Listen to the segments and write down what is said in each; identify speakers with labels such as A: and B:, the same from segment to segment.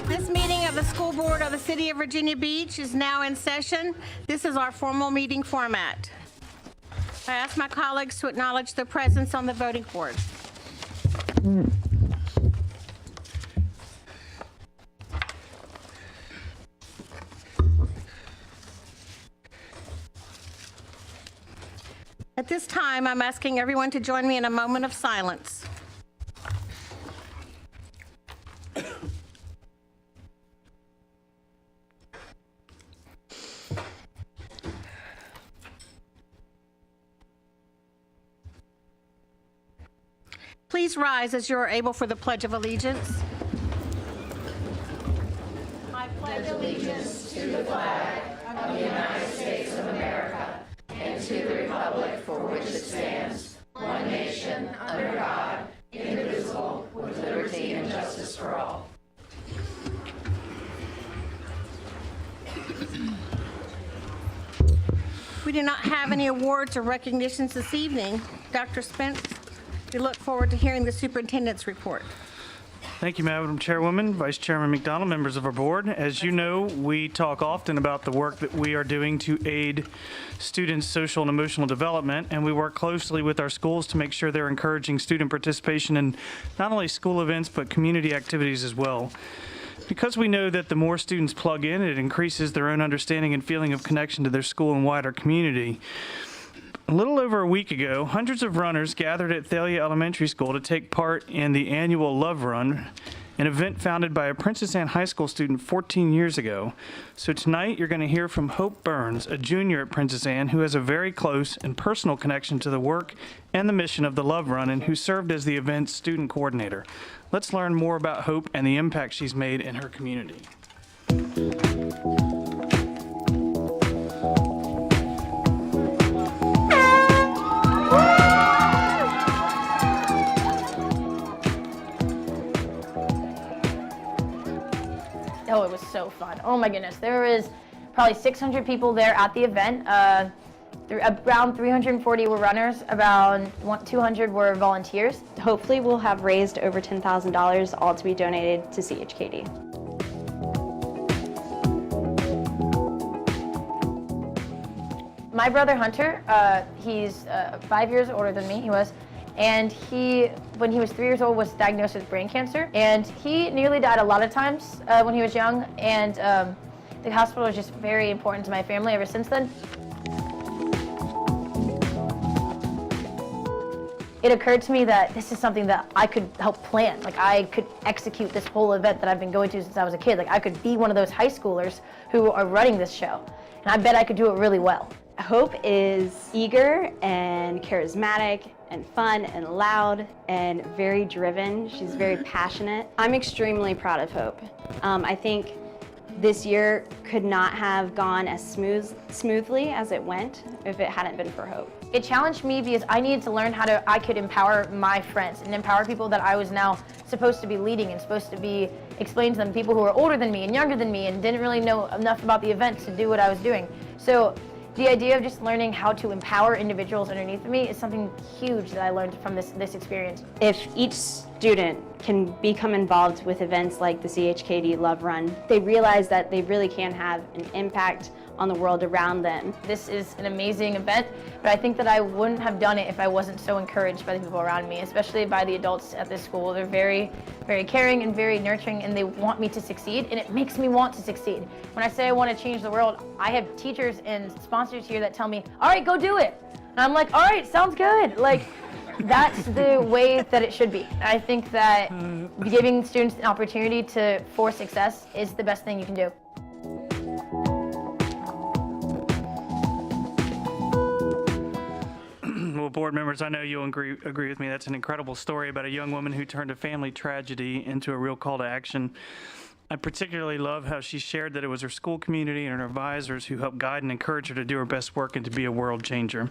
A: This meeting of the School Board of the City of Virginia Beach is now in session. This is our formal meeting format. I ask my colleagues to acknowledge their presence on the voting board. At this time, I'm asking everyone to join me in a moment of silence. Please rise as you are able for the Pledge of Allegiance. I pledge allegiance to the flag of the United States of America and to the republic for which it stands, one nation, under God, indivisible, with liberty and justice for all. We do not have any awards or recognitions this evening. Dr. Spence, we look forward to hearing the superintendent's report.
B: Thank you, Madam Chairwoman, Vice Chairman McDonald, members of our board. As you know, we talk often about the work that we are doing to aid students' social and emotional development, and we work closely with our schools to make sure they're encouraging student participation in not only school events, but community activities as well. Because we know that the more students plug in, it increases their own understanding and feeling of connection to their school and wider community. A little over a week ago, hundreds of runners gathered at Thalia Elementary School to take part in the annual Love Run, an event founded by a Princess Anne High School student 14 years ago. So tonight, you're going to hear from Hope Burns, a junior at Princess Anne, who has a very close and personal connection to the work and the mission of the Love Run, and who served as the event's student coordinator. Let's learn more about Hope and the impact she's made in her community.
C: Oh, it was so fun. Oh my goodness. There was probably 600 people there at the event. Around 340 were runners, about 200 were volunteers.
D: Hopefully we'll have raised over $10,000, all to be donated to CHKD.
C: My brother Hunter, he's 5 years older than me, and when he was 3 years old, was diagnosed with brain cancer, and he nearly died a lot of times when he was young, and the hospital was just very important to my family ever since then. It occurred to me that this is something that I could help plan. Like, I could execute this whole event that I've been going to since I was a kid. Like, I could be one of those high schoolers who are running this show, and I bet I could do it really well.
D: Hope is eager and charismatic and fun and loud and very driven. She's very passionate. I'm extremely proud of Hope. I think this year could not have gone as smoothly as it went if it hadn't been for Hope.
C: It challenged me because I needed to learn how I could empower my friends and empower people that I was now supposed to be leading and supposed to be explaining to them, people who are older than me and younger than me and didn't really know enough about the event to do what I was doing. So the idea of just learning how to empower individuals underneath me is something huge that I learned from this experience.
D: If each student can become involved with events like the CHKD Love Run, they realize that they really can have an impact on the world around them.
C: This is an amazing event, but I think that I wouldn't have done it if I wasn't so encouraged by the people around me, especially by the adults at this school. They're very, very caring and very nurturing, and they want me to succeed, and it makes me want to succeed. When I say I want to change the world, I have teachers and sponsors here that tell me, all right, go do it. And I'm like, all right, sounds good. Like, that's the way that it should be. I think that giving students an opportunity for success is the best thing you can do.
B: Well, board members, I know you'll agree with me. That's an incredible story about a young woman who turned a family tragedy into a real call to action. I particularly love how she shared that it was her school community and her advisors who helped guide and encourage her to do her best work and to be a world changer.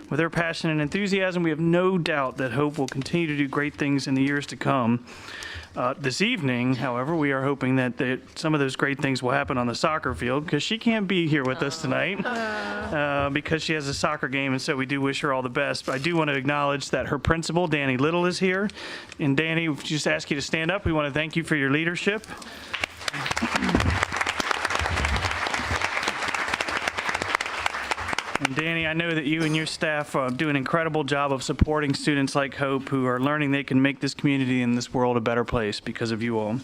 B: With her passion and enthusiasm, we have no doubt that Hope will continue to do great things in the years to come. This evening, however, we are hoping that some of those great things will happen on the soccer field because she can't be here with us tonight because she has a soccer game, and so we do wish her all the best. But I do want to acknowledge that her principal, Danny Little, is here. And Danny, we just ask you to stand up. We want to thank you for your leadership. And Danny, I know that you and your staff do an incredible job of supporting students like Hope who are learning they can make this community and this world a better place because of you all.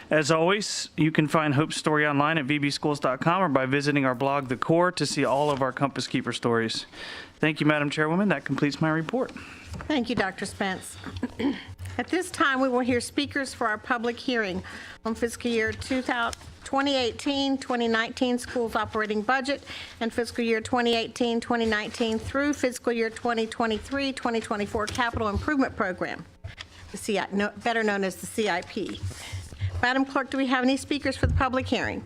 B: As always, you can find Hope's story online at vbschools.com or by visiting our blog, The Core, to see all of our Compass Keeper stories. Thank you, Madam Chairwoman. That completes my report.
E: Thank you, Dr. Spence. At this time, we will hear speakers for our public hearing on fiscal year 2018-2019 schools operating budget and fiscal year 2018-2019 through fiscal year 2023-2024 capital improvement program, better known as the CIP. Madam Clerk, do we have any speakers for the public hearing?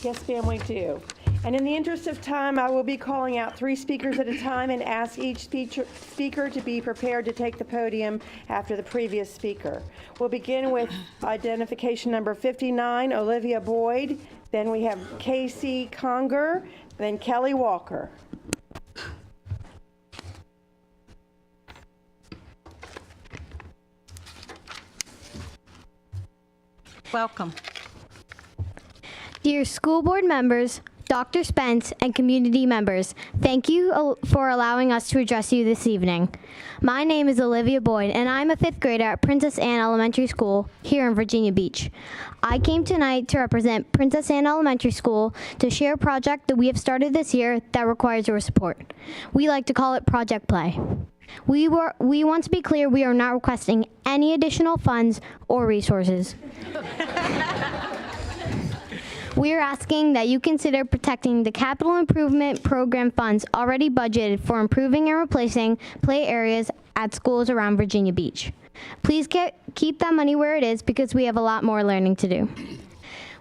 F: Yes, ma'am, we do. And in the interest of time, I will be calling out 3 speakers at a time and ask each speaker to be prepared to take the podium after the previous speaker. We'll begin with identification number 59, Olivia Boyd. Then we have Casey Conger, then Kelly Walker.
E: Welcome.
G: Dear school board members, Dr. Spence, and community members, thank you for allowing us to address you this evening. My name is Olivia Boyd, and I'm a 5th grader at Princess Anne Elementary School here in Virginia Beach. I came tonight to represent Princess Anne Elementary School to share a project that we have started this year that requires your support. We like to call it Project Play. We want to be clear, we are not requesting any additional funds or resources. We are asking that you consider protecting the capital improvement program funds already budgeted for improving and replacing play areas at schools around Virginia Beach. Please keep that money where it is because we have a lot more learning to do.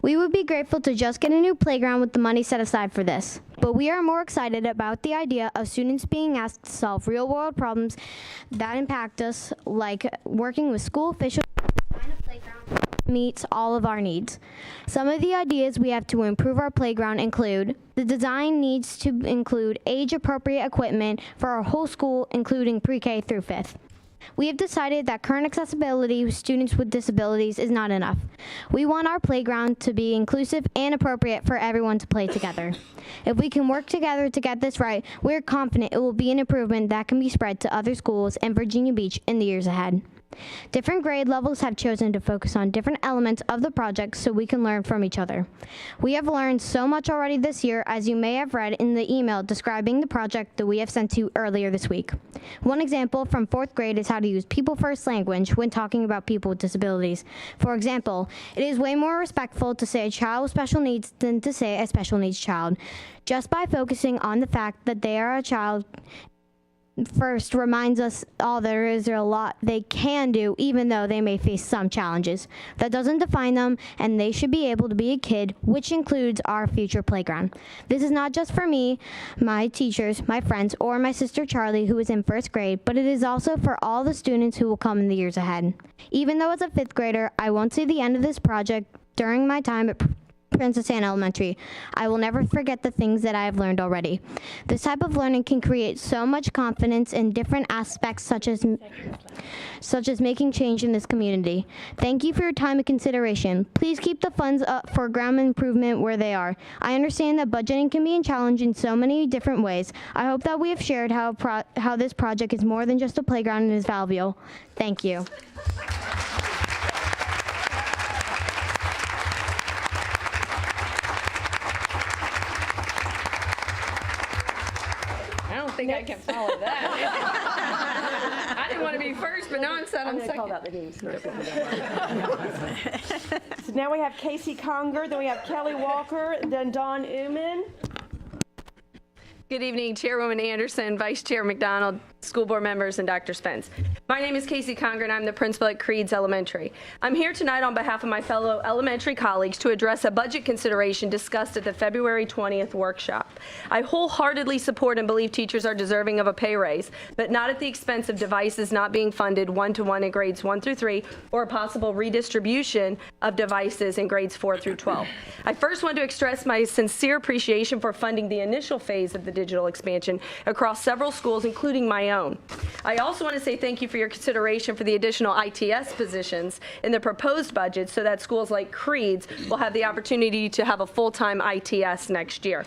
G: We would be grateful to just get a new playground with the money set aside for this, but we are more excited about the idea of students being asked to solve real-world problems that impact us, like working with school officials to find a playground that meets all of our needs. Some of the ideas we have to improve our playground include: the design needs to include age-appropriate equipment for our whole school, including pre-K through 5th. We have decided that current accessibility with students with disabilities is not enough. We want our playground to be inclusive and appropriate for everyone to play together. If we can work together to get this right, we're confident it will be an improvement that can be spread to other schools in Virginia Beach in the years ahead. Different grade levels have chosen to focus on different elements of the project so we can learn from each other. We have learned so much already this year, as you may have read in the email describing the project that we have sent to you earlier this week. One example from 4th grade is how to use people-first language when talking about people with disabilities. For example, it is way more respectful to say a child with special needs than to say a special needs child. Just by focusing on the fact that they are a child first reminds us all there is a lot they can do, even though they may face some challenges. That doesn't define them, and they should be able to be a kid, which includes our future playground. This is not just for me, my teachers, my friends, or my sister Charlie, who is in 1st grade, but it is also for all the students who will come in the years ahead. Even though as a 5th grader, I won't see the end of this project during my time at Princess Anne Elementary, I will never forget the things that I have learned already. This type of learning can create so much confidence in different aspects, such as making change in this community. Thank you for your time and consideration. Please keep the funds up for ground improvement where they are. I understand that budgeting can be a challenge in so many different ways. I hope that we have shared how this project is more than just a playground and is valuable. Thank you.
A: I think I can follow that. I didn't want to be first, but now I'm second.
F: Call out the names first. So now we have Casey Conger, then we have Kelly Walker, then Dawn Uman.
H: Good evening, Chairwoman Anderson, Vice Chair McDonald, school board members, and Dr. Spence. My name is Casey Conger, and I'm the principal at Creeds Elementary. I'm here tonight on behalf of my fellow elementary colleagues to address a budget consideration discussed at the February 20th workshop. I wholeheartedly support and believe teachers are deserving of a pay raise, but not at the expense of devices not being funded one-to-one in grades 1 through 3 or a possible redistribution of devices in grades 4 through 12. I first want to express my sincere appreciation for funding the initial phase of the digital expansion across several schools, including my own. I also want to say thank you for your consideration for the additional ITS positions in the proposed budget so that schools like Creeds will have the opportunity to have a full-time ITS next year.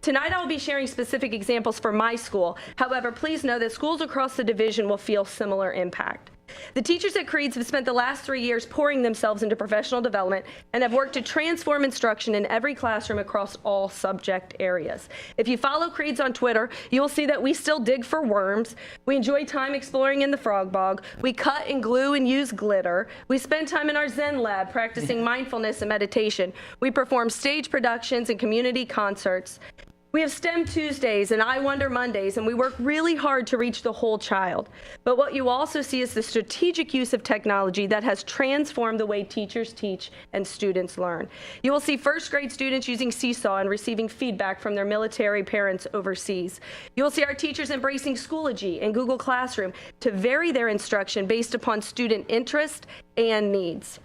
H: Tonight I will be sharing specific examples for my school. However, please know that schools across the division will feel similar impact. The teachers at Creeds have spent the last 3 years pouring themselves into professional development and have worked to transform instruction in every classroom across all subject areas. If you follow Creeds on Twitter, you will see that we still dig for worms. We enjoy time exploring in the frog bog. We cut and glue and use glitter. We spend time in our Zen lab practicing mindfulness and meditation. We perform stage productions and community concerts. We have STEM Tuesdays and I Wonder Mondays, and we work really hard to reach the whole child. But what you also see is the strategic use of technology that has transformed the way teachers teach and students learn. You will see first grade students using Seesaw and receiving feedback from their military parents overseas. You will see our teachers embracing Schoology and Google Classroom to vary their instruction based upon student interest and needs.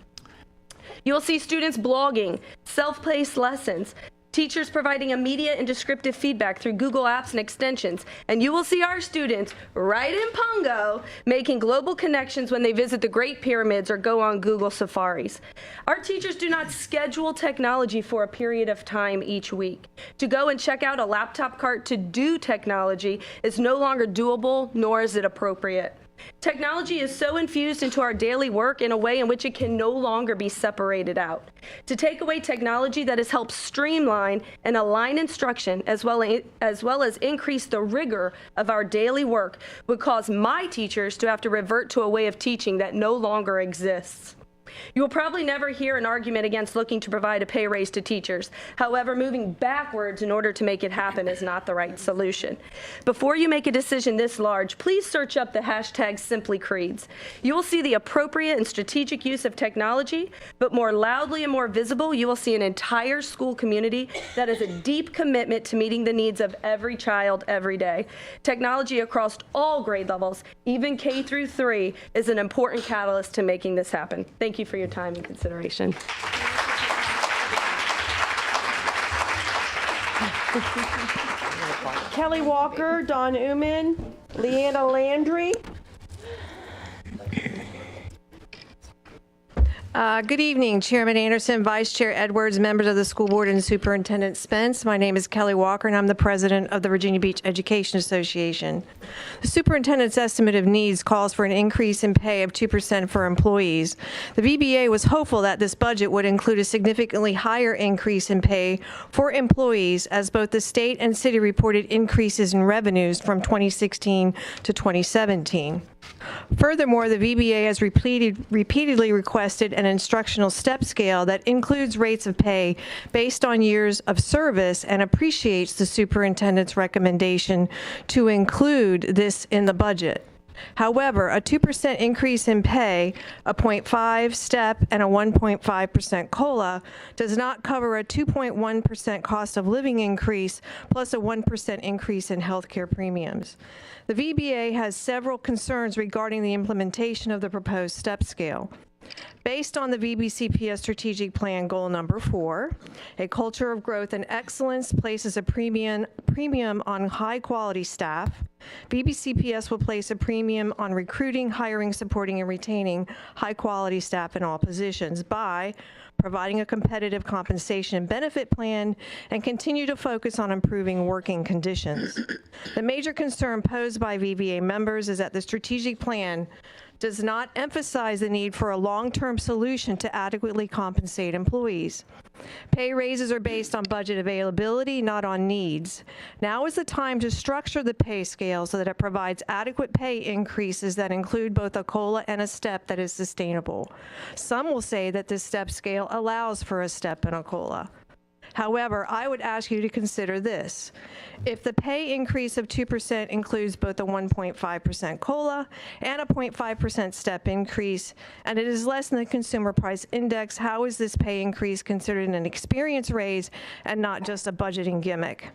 H: You will see students blogging, self-paced lessons, teachers providing immediate and descriptive feedback through Google Apps and extensions, and you will see our students right in Pongo making global connections when they visit the Great Pyramids or go on Google safaris. Our teachers do not schedule technology for a period of time each week. To go and check out a laptop cart to do technology is no longer doable, nor is it appropriate. Technology is so infused into our daily work in a way in which it can no longer be separated out. To take away technology that has helped streamline and align instruction as well as increase the rigor of our daily work would cause my teachers to have to revert to a way of teaching that no longer exists. You will probably never hear an argument against looking to provide a pay raise to teachers. However, moving backwards in order to make it happen is not the right solution. Before you make a decision this large, please search up the hashtag #SimplyCreeds. You will see the appropriate and strategic use of technology, but more loudly and more visible, you will see an entire school community that has a deep commitment to meeting the needs of every child every day. Technology across all grade levels, even K through 3, is an important catalyst to making this happen. Thank you for your time and consideration.
F: Kelly Walker, Don Uman, Leanna Landry.
I: Good evening, Chairman Anderson, Vice Chair Edwards, members of the school board, and Superintendent Spence. My name is Kelly Walker, and I'm the president of the Virginia Beach Education Association. The superintendent's estimate of needs calls for an increase in pay of 2% for employees. The VBA was hopeful that this budget would include a significantly higher increase in pay for employees, as both the state and city reported increases in revenues from 2016 to 2017. Furthermore, the VBA has repeatedly requested an instructional step scale that includes rates of pay based on years of service and appreciates the superintendent's recommendation to include this in the budget. However, a 2% increase in pay, a 0.5 step, and a 1.5% COLA does not cover a 2.1% cost of living increase plus a 1% increase in healthcare premiums. The VBA has several concerns regarding the implementation of the proposed step scale. Based on the VBCPS strategic plan goal number 4, a culture of growth and excellence places a premium on high quality staff. VBCPS will place a premium on recruiting, hiring, supporting, and retaining high quality staff in all positions by providing a competitive compensation and benefit plan, and continue to focus on improving working conditions. The major concern posed by VBA members is that the strategic plan does not emphasize the need for a long-term solution to adequately compensate employees. Pay raises are based on budget availability, not on needs. Now is the time to structure the pay scale so that it provides adequate pay increases that include both a COLA and a step that is sustainable. Some will say that this step scale allows for a step and a COLA. However, I would ask you to consider this. If the pay increase of 2% includes both a 1.5% COLA and a 0.5% step increase, and it is less than the consumer price index, how is this pay increase considered an experience raise and not just a budgeting gimmick?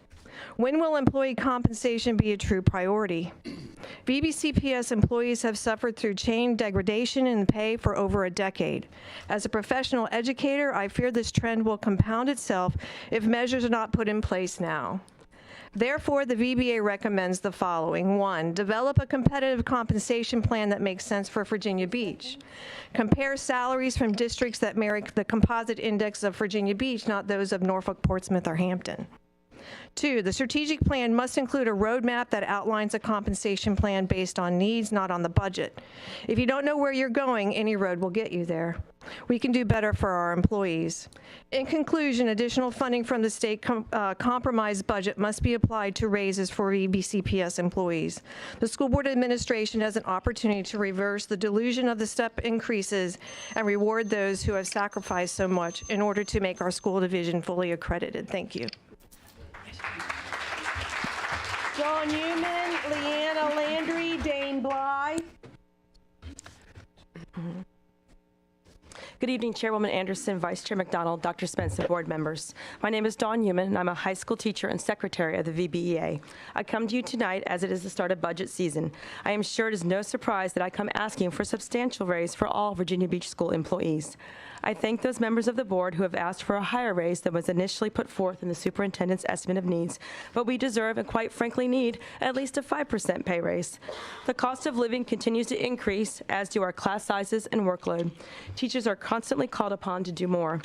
I: When will employee compensation be a true priority? VBCPS employees have suffered through chain degradation in pay for over a decade. As a professional educator, I fear this trend will compound itself if measures are not put in place now. Therefore, the VBA recommends the following. 1, develop a competitive compensation plan that makes sense for Virginia Beach. Compare salaries from districts that mirror the composite index of Virginia Beach, not those of Norfolk, Portsmouth, or Hampton. 2, the strategic plan must include a roadmap that outlines a compensation plan based on needs, not on the budget. If you don't know where you're going, any road will get you there. We can do better for our employees. In conclusion, additional funding from the state compromise budget must be applied to raises for VBCPS employees. The school board administration has an opportunity to reverse the delusion of the step increases and reward those who have sacrificed so much in order to make our school division fully accredited. Thank you.
F: John Newman, Leanna Landry, Dane Bly.
J: Good evening, Chairwoman Anderson, Vice Chair McDonald, Dr. Spence, and board members. My name is Dawn Newman, and I'm a high school teacher and secretary of the VBEA. I come to you tonight as it is the start of budget season. I am sure it is no surprise that I come asking for a substantial raise for all Virginia Beach School employees. I thank those members of the board who have asked for a higher raise than was initially put forth in the superintendent's estimate of needs, but we deserve and quite frankly need at least a 5% pay raise. The cost of living continues to increase, as do our class sizes and workload. Teachers are constantly called upon to do more.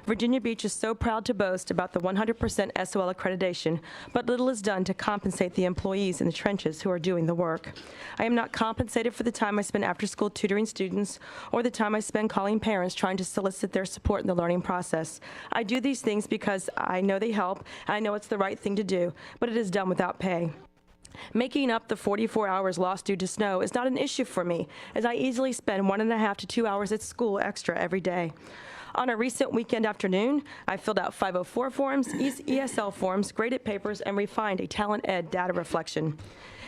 J: Virginia Beach is so proud to boast about the 100% SOL accreditation, but little is done to compensate the employees in the trenches who are doing the work. I am not compensated for the time I spend after school tutoring students or the time I spend calling parents trying to solicit their support in the learning process. I do these things because I know they help, and I know it's the right thing to do, but it is done without pay. Making up the 44 hours lost due to snow is not an issue for me, as I easily spend 1.5 to 2 hours at school extra every day. On a recent weekend afternoon, I filled out 504 forms, ESL forms, graded papers, and refined a Talent Ed data reflection.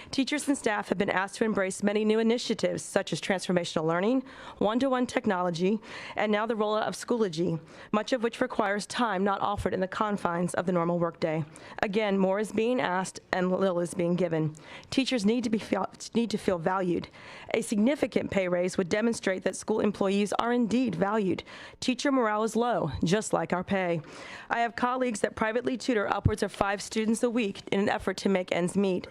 J: Teachers and staff have been asked to embrace many new initiatives such as transformational learning, one-to-one technology, and now the rollout of Schoology, much of which requires time not offered in the confines of the normal workday. Again, more is being asked and little is being given. Teachers need to feel valued. A significant pay raise would demonstrate that school employees are indeed valued. Teacher morale is low, just like our pay. I have colleagues that privately tutor upwards of 5 students a week in an effort to make ends meet.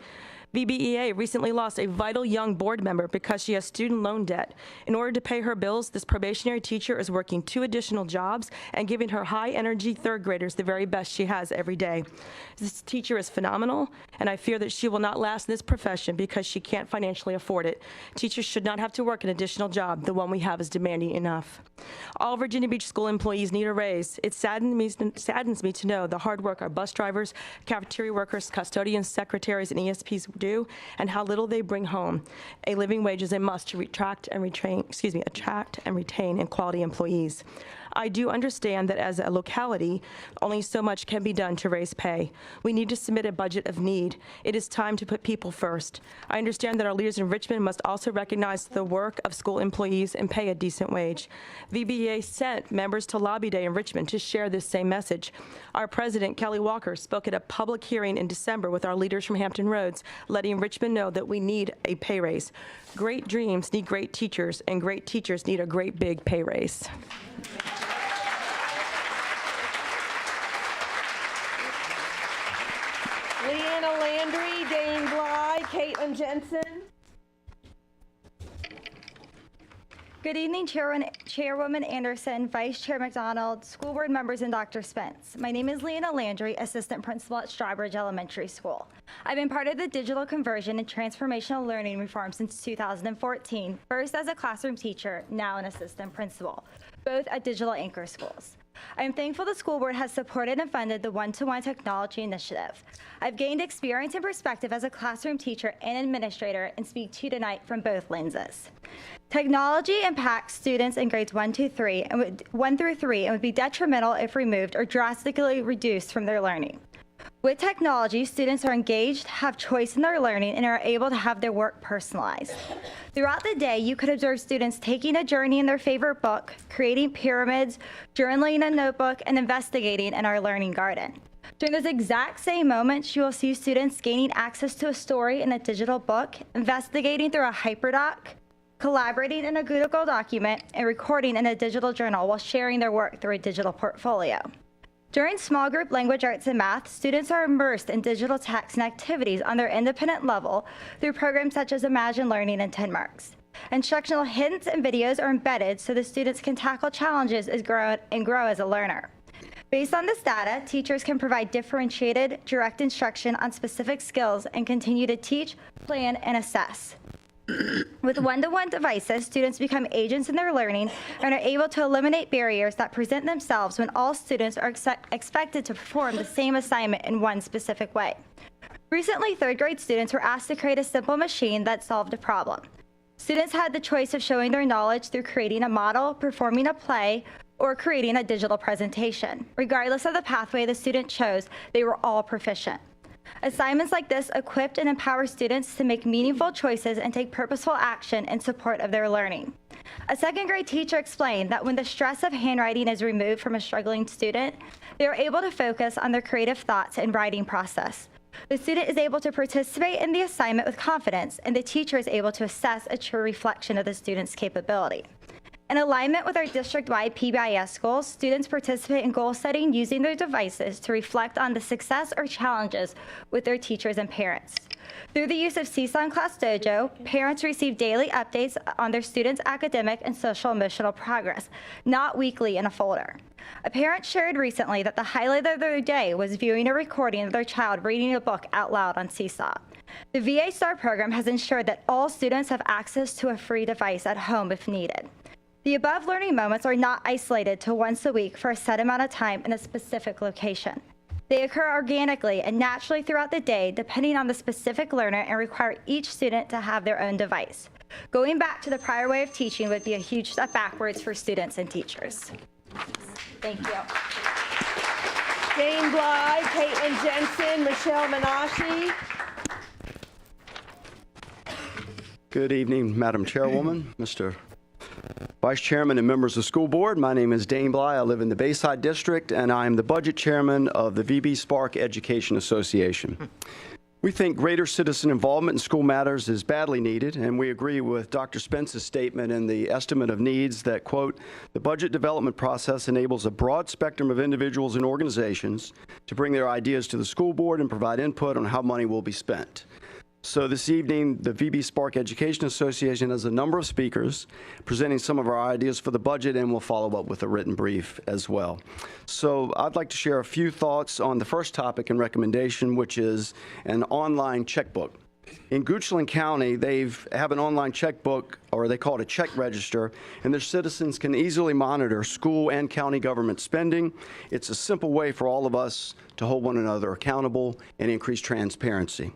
J: VBEA recently lost a vital young board member because she has student loan debt. In order to pay her bills, this probationary teacher is working 2 additional jobs and giving her high-energy third graders the very best she has every day. This teacher is phenomenal, and I fear that she will not last in this profession because she can't financially afford it. Teachers should not have to work an additional job. The one we have is demanding enough. All Virginia Beach school employees need a raise. It saddens me to know the hard work our bus drivers, cafeteria workers, custodians, secretaries, and ESPs do, and how little they bring home. A living wage is a must to attract and retain quality employees. I do understand that as a locality, only so much can be done to raise pay. We need to submit a budget of need. It is time to put people first. I understand that our leaders in Richmond must also recognize the work of school employees and pay a decent wage. VBA sent members to Lobby Day in Richmond to share this same message. Our president, Kelly Walker, spoke at a public hearing in December with our leaders from Hampton Roads, letting Richmond know that we need a pay raise. Great dreams need great teachers, and great teachers need a great big pay raise.
F: Leanna Landry, Dane Bly, Caitlin Jensen.
K: Good evening, Chairwoman Anderson, Vice Chair McDonald, school board members, and Dr. Spence. My name is Leanna Landry, Assistant Principal at Strawbridge Elementary School. I've been part of the digital conversion and transformational learning reform since 2014, first as a classroom teacher, now an assistant principal, both at Digital Anchor schools. I am thankful the school board has supported and funded the one-to-one technology initiative. I've gained experience and perspective as a classroom teacher and administrator and speak to you tonight from both lenses. Technology impacts students in grades 1 through 3 and would be detrimental if removed or drastically reduced from their learning. With technology, students are engaged, have choice in their learning, and are able to have their work personalized. Throughout the day, you could observe students taking a journey in their favorite book, creating pyramids, journaling in a notebook, and investigating in our learning garden. During those exact same moments, you will see students gaining access to a story in a digital book, investigating through a hyperdoc, collaborating in a Google document, and recording in a digital journal while sharing their work through a digital portfolio. During small group language arts and math, students are immersed in digital text and activities on their independent level through programs such as Imagine Learning and 10 Marks. Instructional hints and videos are embedded so the students can tackle challenges and grow as a learner. Based on this data, teachers can provide differentiated, direct instruction on specific skills and continue to teach, plan, and assess. With one-to-one devices, students become agents in their learning and are able to eliminate barriers that present themselves when all students are expected to perform the same assignment in one specific way. Recently, third grade students were asked to create a simple machine that solved a problem. Students had the choice of showing their knowledge through creating a model, performing a play, or creating a digital presentation. Regardless of the pathway the student chose, they were all proficient. Assignments like this equip and empower students to make meaningful choices and take purposeful action in support of their learning. A second grade teacher explained that when the stress of handwriting is removed from a struggling student, they are able to focus on their creative thoughts and writing process. The student is able to participate in the assignment with confidence, and the teacher is able to assess a true reflection of the student's capability. In alignment with our district-wide PBIS goals, students participate in goal setting using their devices to reflect on the success or challenges with their teachers and parents. Through the use of Seesaw and Class Dojo, parents receive daily updates on their students' academic and social-emotional progress, not weekly in a folder. A parent shared recently that the highlight of their day was viewing a recording of their child reading a book out loud on Seesaw. The VA STAR program has ensured that all students have access to a free device at home if needed. The above learning moments are not isolated to once a week for a set amount of time in a specific location. They occur organically and naturally throughout the day, depending on the specific learner, and require each student to have their own device. Going back to the prior way of teaching would be a huge step backwards for students and teachers. Thank you.
F: Jane Bly, Caitlin Jensen, Michelle Menashe.
L: Good evening, Madam Chairwoman, Mr. Vice Chairman and members of the school board. My name is Dane Bly. I live in the Bayside District, and I am the budget chairman of the VB Spark Education Association. We think greater citizen involvement in school matters is badly needed, and we agree with Dr. Spence's statement in the estimate of needs that, quote, the budget development process enables a broad spectrum of individuals and organizations to bring their ideas to the school board and provide input on how money will be spent. So this evening, the VB Spark Education Association has a number of speakers presenting some of our ideas for the budget, and we'll follow up with a written brief as well. So I'd like to share a few thoughts on the first topic and recommendation, which is an online checkbook. In Goochland County, they have an online checkbook, or they call it a check register, and their citizens can easily monitor school and county government spending. It's a simple way for all of us to hold one another accountable and increase transparency.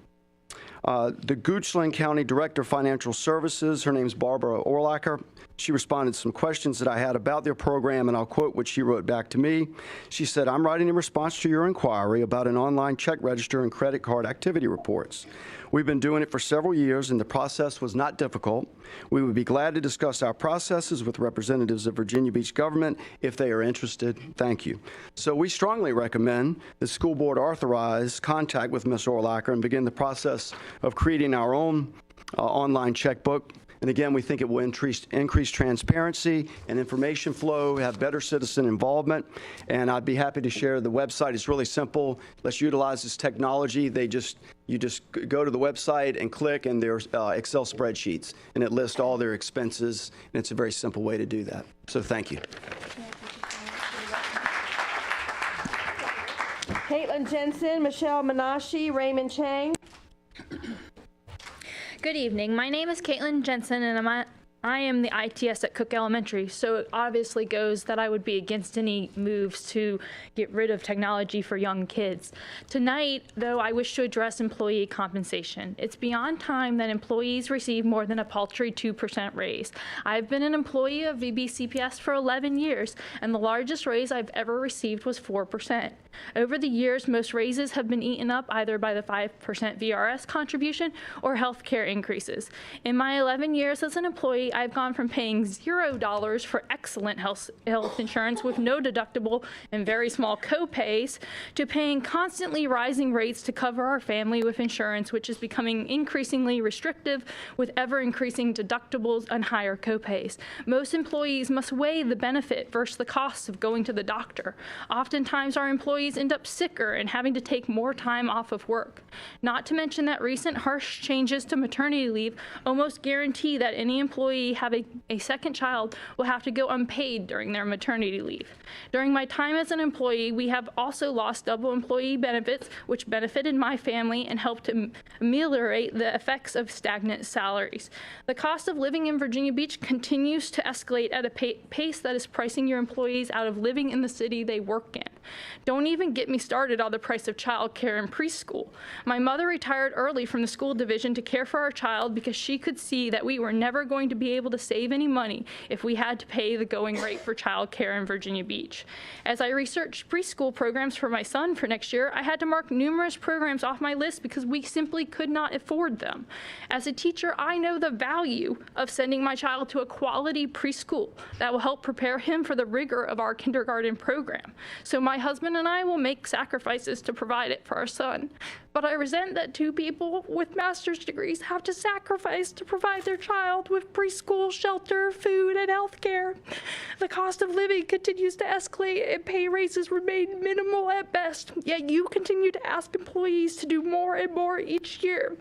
L: The Goochland County Director of Financial Services, her name's Barbara Orlacher. She responded to some questions that I had about their program, and I'll quote what she wrote back to me. She said, I'm writing in response to your inquiry about an online check register and credit card activity reports. We've been doing it for several years, and the process was not difficult. We would be glad to discuss our processes with representatives of Virginia Beach government if they are interested. Thank you. So we strongly recommend the school board authorize contact with Ms. Orlacher and begin the process of creating our own online checkbook. And again, we think it will increase transparency and information flow, have better citizen involvement. And I'd be happy to share the website. It's really simple. Let's utilize this technology. You just go to the website and click, and there's Excel spreadsheets, and it lists all their expenses. And it's a very simple way to do that. So thank you.
F: Caitlin Jensen, Michelle Menashe, Raymond Chang.
M: Good evening. My name is Caitlin Jensen, and I am the ITS at Cook Elementary, so it obviously goes that I would be against any moves to get rid of technology for young kids. Tonight, though, I wish to address employee compensation. It's beyond time that employees receive more than a paltry 2% raise. I've been an employee of VBCPS for 11 years, and the largest raise I've ever received was 4%. Over the years, most raises have been eaten up either by the 5% VRS contribution or health care increases. In my 11 years as an employee, I've gone from paying $0 for excellent health insurance with no deductible and very small co-pays to paying constantly rising rates to cover our family with insurance, which is becoming increasingly restrictive with ever-increasing deductibles and higher co-pays. Most employees must weigh the benefit versus the costs of going to the doctor. Oftentimes, our employees end up sicker and having to take more time off of work. Not to mention that recent harsh changes to maternity leave almost guarantee that any employee having a second child will have to go unpaid during their maternity leave. During my time as an employee, we have also lost double employee benefits, which benefited my family and helped to ameliorate the effects of stagnant salaries. The cost of living in Virginia Beach continues to escalate at a pace that is pricing your employees out of living in the city they work in. Don't even get me started on the price of childcare and preschool. My mother retired early from the school division to care for our child because she could see that we were never going to be able to save any money if we had to pay the going rate for childcare in Virginia Beach. As I researched preschool programs for my son for next year, I had to mark numerous programs off my list because we simply could not afford them. As a teacher, I know the value of sending my child to a quality preschool that will help prepare him for the rigor of our kindergarten program. So my husband and I will make sacrifices to provide it for our son. But I resent that two people with master's degrees have to sacrifice to provide their child with preschool, shelter, food, and health care. The cost of living continues to escalate and pay raises remain minimal at best, yet you continue to ask employees to do more and more each year.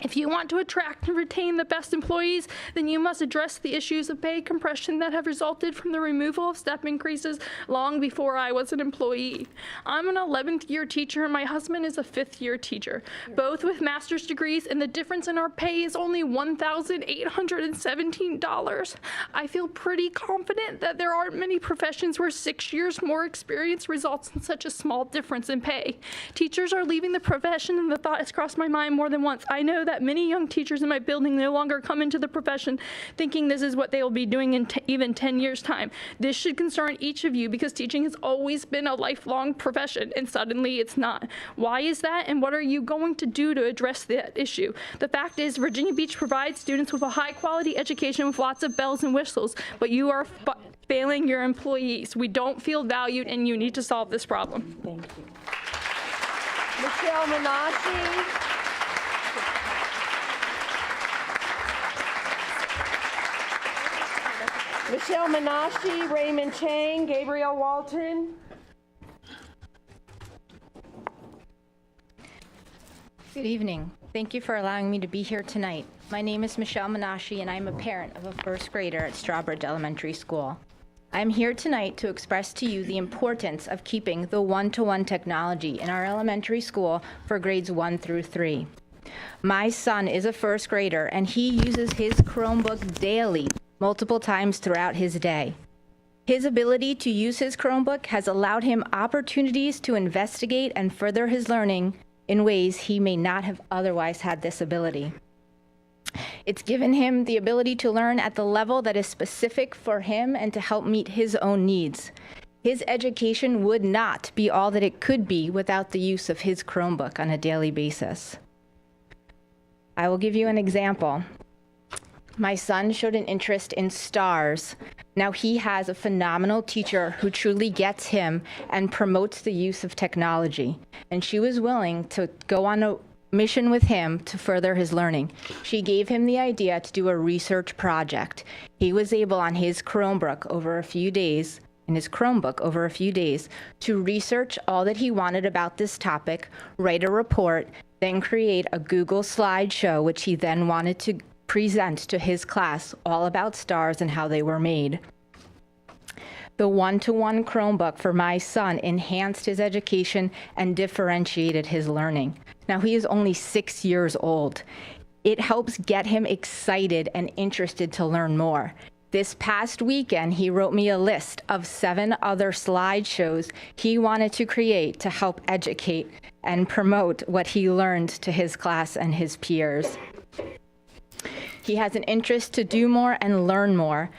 M: If you want to attract and retain the best employees, then you must address the issues of pay compression that have resulted from the removal of step increases long before I was an employee. I'm an 11th year teacher and my husband is a 5th year teacher, both with master's degrees, and the difference in our pay is only $1,817. I feel pretty confident that there aren't many professions where 6 years more experience results in such a small difference in pay. Teachers are leaving the profession and the thought has crossed my mind more than once. I know that many young teachers in my building no longer come into the profession thinking this is what they will be doing in even 10 years' time. This should concern each of you because teaching has always been a lifelong profession and suddenly it's not. Why is that, and what are you going to do to address that issue? The fact is Virginia Beach provides students with a high quality education with lots of bells and whistles, but you are failing your employees. We don't feel valued and you need to solve this problem.
F: Thank you. Michelle Menashe. Michelle Menashe, Raymond Chang, Gabriel Walton.
N: Good evening. Thank you for allowing me to be here tonight. My name is Michelle Menashe, and I'm a parent of a first grader at Strawbridge Elementary School. I'm here tonight to express to you the importance of keeping the one-to-one technology in our elementary school for grades 1 through 3. My son is a first grader, and he uses his Chromebook daily, multiple times throughout his day. His ability to use his Chromebook has allowed him opportunities to investigate and further his learning in ways he may not have otherwise had this ability. It's given him the ability to learn at the level that is specific for him and to help meet his own needs. His education would not be all that it could be without the use of his Chromebook on a daily basis. I will give you an example. My son showed an interest in stars. Now he has a phenomenal teacher who truly gets him and promotes the use of technology. And she was willing to go on a mission with him to further his learning. She gave him the idea to do a research project. He was able on his Chromebook over a few days to research all that he wanted about this topic, write a report, then create a Google slideshow, which he then wanted to present to his class all about stars and how they were made. The one-to-one Chromebook for my son enhanced his education and differentiated his learning. Now, he is only 6 years old. It helps get him excited and interested to learn more. This past weekend, he wrote me a list of 7 other slideshows he wanted to create to help educate and promote what he learned to his class and his peers. He has an interest to do more and learn more.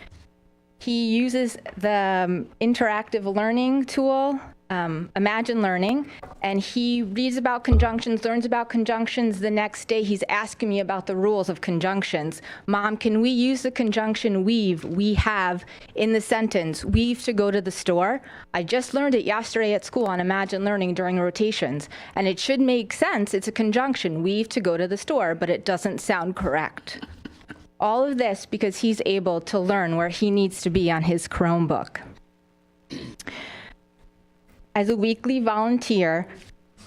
N: He uses the interactive learning tool, Imagine Learning, and he reads about conjunctions, learns about conjunctions. The next day, he's asking me about the rules of conjunctions. Mom, can we use the conjunction weave we have in the sentence, weave to go to the store? I just learned it yesterday at school on Imagine Learning during rotations, and it should make sense. It's a conjunction, weave to go to the store, but it doesn't sound correct. All of this because he's able to learn where he needs to be on his Chromebook. As a weekly volunteer,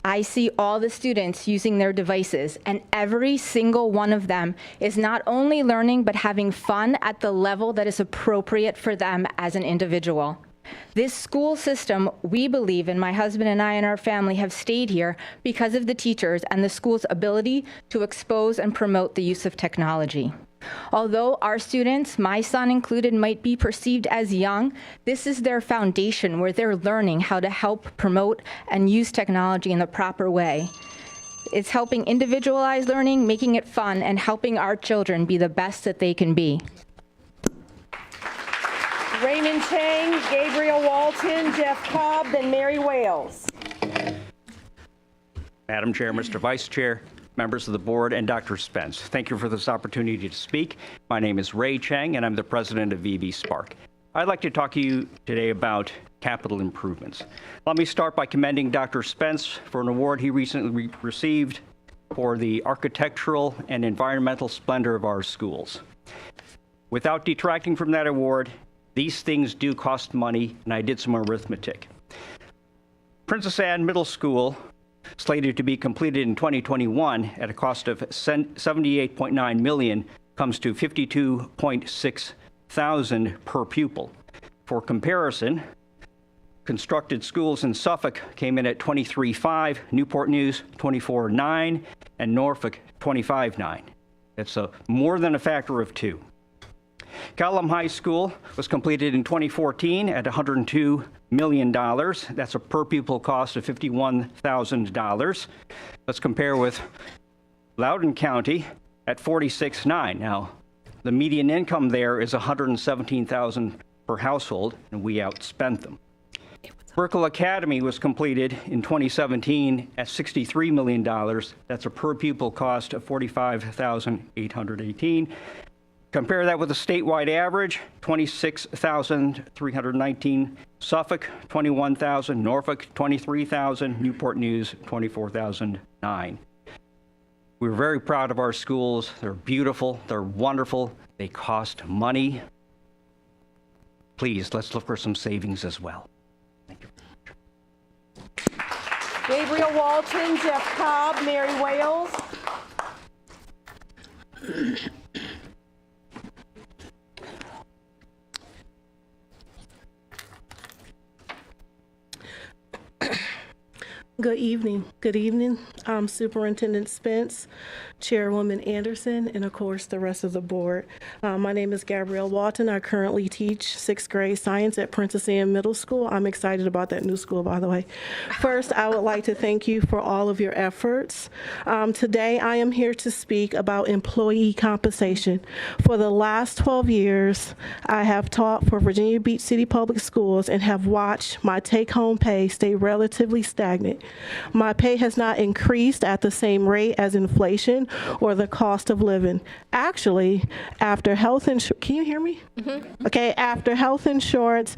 N: I see all the students using their devices, and every single one of them is not only learning, but having fun at the level that is appropriate for them as an individual. This school system, we believe, and my husband and I and our family have stayed here because of the teachers and the school's ability to expose and promote the use of technology. Although our students, my son included, might be perceived as young, this is their foundation where they're learning how to help promote and use technology in the proper way. It's helping individualize learning, making it fun, and helping our children be the best that they can be.
F: Raymond Chang, Gabriel Walton, Jeff Cobb, then Mary Wales.
O: Madam Chair, Mr. Vice Chair, members of the board, and Dr. Spence, thank you for this opportunity to speak. My name is Ray Chang, and I'm the president of VB Spark. I'd like to talk to you today about capital improvements. Let me start by commending Dr. Spence for an award he recently received for the architectural and environmental splendor of our schools. Without detracting from that award, these things do cost money, and I did some arithmetic. Princess Anne Middle School, slated to be completed in 2021 at a cost of $78.9 million, comes to $52.6 thousand per pupil. For comparison, constructed schools in Suffolk came in at $23.5, Newport News $24.9, and Norfolk $25.9. That's more than a factor of 2. Callum High School was completed in 2014 at $102 million. That's a per pupil cost of $51,000. Let's compare with Loudoun County at $46.9. Now, the median income there is $117,000 per household, and we outspent them. Brickell Academy was completed in 2017 at $63 million. That's a per pupil cost of $45,818. Compare that with the statewide average, $26,319. Suffolk, $21,000. Norfolk, $23,000. Newport News, $24,009. We're very proud of our schools. They're beautiful. They're wonderful. They cost money. Please, let's look for some savings as well. Thank you.
F: Gabriel Walton, Jeff Cobb, Mary Wales.
P: Good evening. Good evening. I'm Superintendent Spence, Chairwoman Anderson, and of course the rest of the board. My name is Gabrielle Walton. I currently teach 6th grade science at Princess Anne Middle School. I'm excited about that new school, by the way. First, I would like to thank you for all of your efforts. Today, I am here to speak about employee compensation. For the last 12 years, I have taught for Virginia Beach City Public Schools and have watched my take-home pay stay relatively stagnant. My pay has not increased at the same rate as inflation or the cost of living. Actually, after health insurance, can you hear me? Mm-hmm. Okay, after health insurance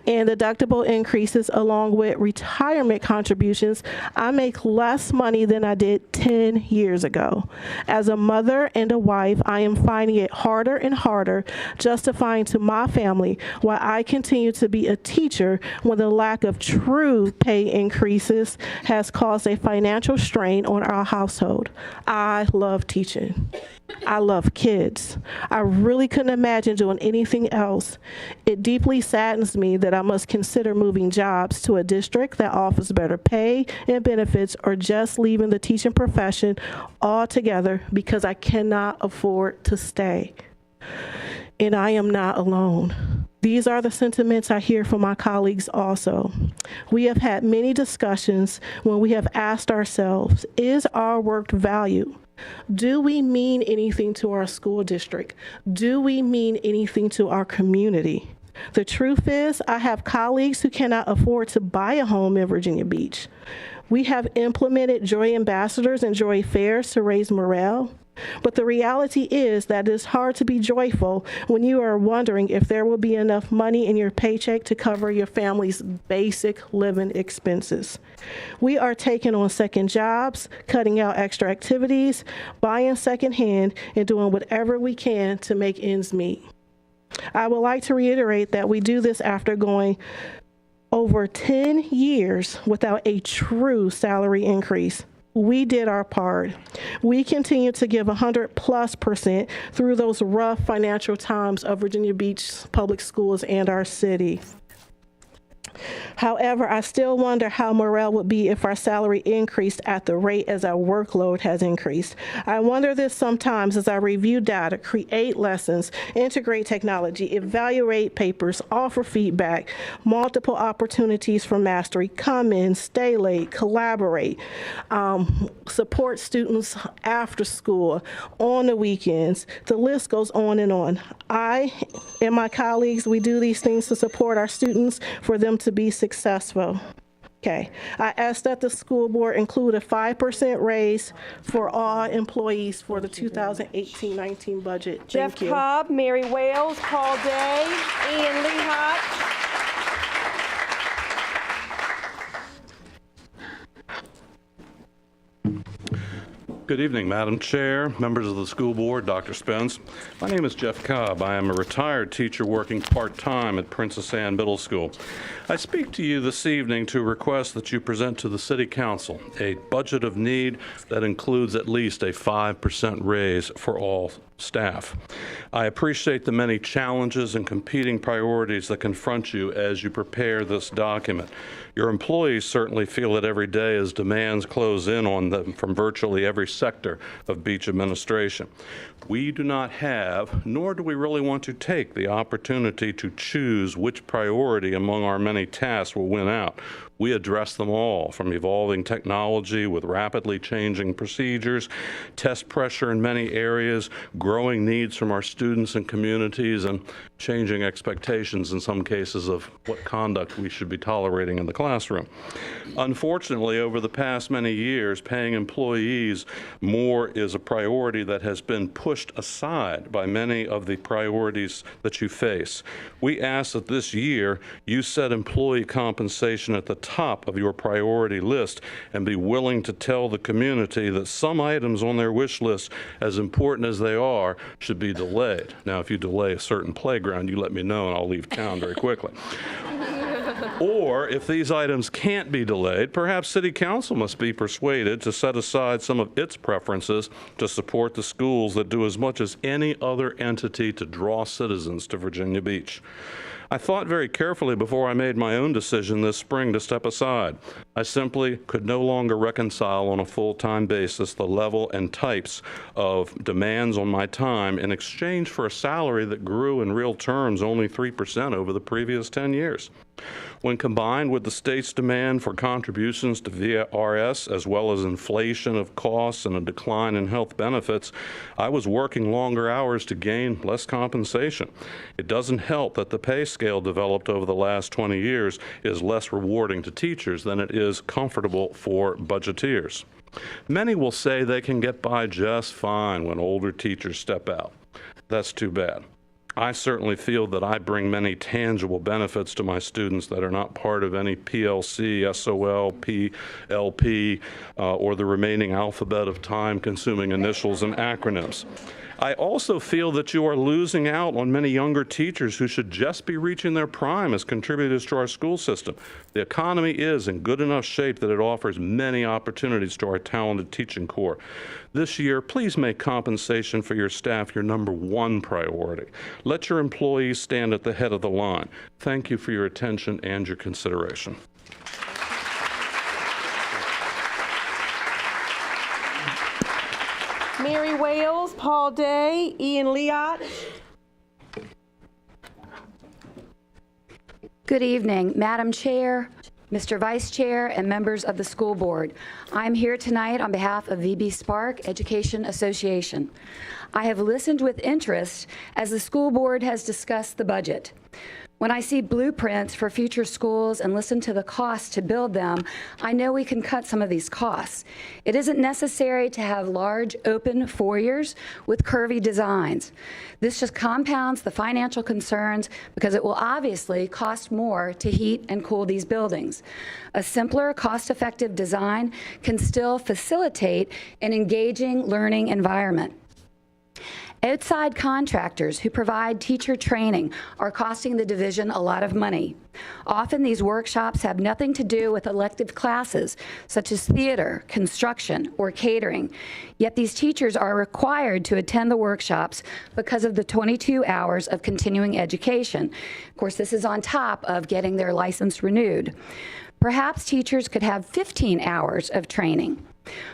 P: and deductible increases along with retirement contributions, I make less money than I did 10 years ago. As a mother and a wife, I am finding it harder and harder justifying to my family why I continue to be a teacher when the lack of true pay increases has caused a financial strain drain on our household. I love teaching. I love kids. I really couldn't imagine doing anything else. It deeply saddens me that I must consider moving jobs to a district that offers better pay and benefits, or just leaving the teaching profession altogether because I cannot afford to stay. And I am not alone. These are the sentiments I hear from my colleagues also. We have had many discussions when we have asked ourselves, is our work valued? Do we mean anything to our school district? Do we mean anything to our community? The truth is, I have colleagues who cannot afford to buy a home in Virginia Beach. We have implemented Joy Ambassadors and Joy Fairs to raise morale. But the reality is that it's hard to be joyful when you are wondering if there will be enough money in your paycheck to cover your family's basic living expenses. We are taking on second jobs, cutting out extra activities, buying secondhand, and doing whatever we can to make ends meet. I would like to reiterate that we do this after going over 10 years without a true salary increase. We did our part. We continue to give 100+% through those rough financial times of Virginia Beach public schools and our city. However, I still wonder how morale would be if our salary increased at the rate as our workload has increased. I wonder this sometimes as I review data, create lessons, integrate technology, evaluate papers, offer feedback, multiple opportunities for mastery, come in, stay late, collaborate, support students after school, on the weekends. The list goes on and on. I and my colleagues, we do these things to support our students, for them to be successful. Okay, I asked that the school board include a 5% raise for all employees for the 2018-19 budget.
F: Jeff
P: Thank you.
F: Cobb, Mary Wales, Paul Day, Ian Lehot.
Q: Good evening, Madam Chair, members of the school board, Dr. Spence. My name is Jeff Cobb. I am a retired teacher working part-time at Princess Anne Middle School. I speak to you this evening to request that you present to the City Council a budget of need that includes at least a 5% raise for all staff. I appreciate the many challenges and competing priorities that confront you as you prepare this document. Your employees certainly feel it every day as demands close in on them from virtually every sector of beach administration. We do not have, nor do we really want to take, the opportunity to choose which priority among our many tasks will win out. We address them all, from evolving technology with rapidly changing procedures, test pressure in many areas, growing needs from our students and communities, and changing expectations in some cases of what conduct we should be tolerating in the classroom. Unfortunately, over the past many years, paying employees more is a priority that has been pushed aside by many of the priorities that you face. We ask that this year you set employee compensation at the top of your priority list and be willing to tell the community that some items on their wish list, as important as they are, should be delayed. Now, if you delay a certain playground, you let me know and I'll leave town very quickly. Or if these items can't be delayed, perhaps City Council must be persuaded to set aside some of its preferences to support the schools that do as much as any other entity to draw citizens to Virginia Beach. I thought very carefully before I made my own decision this spring to step aside. I simply could no longer reconcile on a full-time basis the level and types of demands on my time in exchange for a salary that grew in real terms only 3% over the previous 10 years. When combined with the state's demand for contributions to VRS, as well as inflation of costs and a decline in health benefits, I was working longer hours to gain less compensation. It doesn't help that the pay scale developed over the last 20 years is less rewarding to teachers than it is comfortable for budgeteers. Many will say they can get by just fine when older teachers step out. That's too bad. I certainly feel that I bring many tangible benefits to my students that are not part of any PLC, SOL, PLP, or the remaining alphabet of time-consuming initials and acronyms. I also feel that you are losing out on many younger teachers who should just be reaching their prime as contributors to our school system. The economy is in good enough shape that it offers many opportunities to our talented teaching corps. This year, please make compensation for your staff your #1 priority. Let your employees stand at the head of the line. Thank you for your attention and your consideration.
F: Mary Wales, Paul Day, Ian Leach.
R: Good evening, Madam Chair, Mr. Vice Chair, and members of the school board. I'm here tonight on behalf of VB Spark Education Association. I have listened with interest as the school board has discussed the budget. When I see blueprints for future schools and listen to the costs to build them, I know we can cut some of these costs. It isn't necessary to have large open foyers with curvy designs. This just compounds the financial concerns because it will obviously cost more to heat and cool these buildings. A simpler, cost-effective design can still facilitate an engaging learning environment. Outside contractors who provide teacher training are costing the division a lot of money. Often these workshops have nothing to do with elective classes, such as theater, construction, or catering. Yet these teachers are required to attend the workshops because of the 22 hours of continuing education. Of course, this is on top of getting their license renewed. Perhaps teachers could have 15 hours of training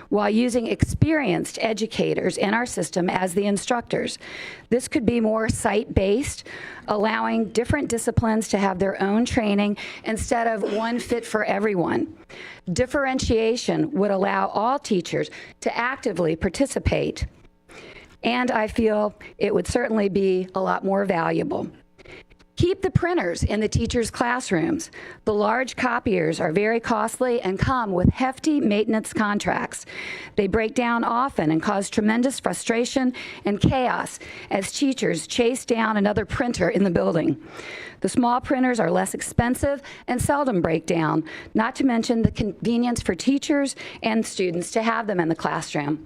R: while using experienced educators in our system as the instructors. This could be more site-based, allowing different disciplines to have their own training instead of one fit for everyone. Differentiation would allow all teachers to actively participate, and I feel it would certainly be a lot more valuable. Keep the printers in the teachers' classrooms. The large copiers are very costly and come with hefty maintenance contracts. They break down often and cause tremendous frustration and chaos as teachers chase down another printer in the building. The small printers are less expensive and seldom break down, not to mention the convenience for teachers and students to have them in the classroom.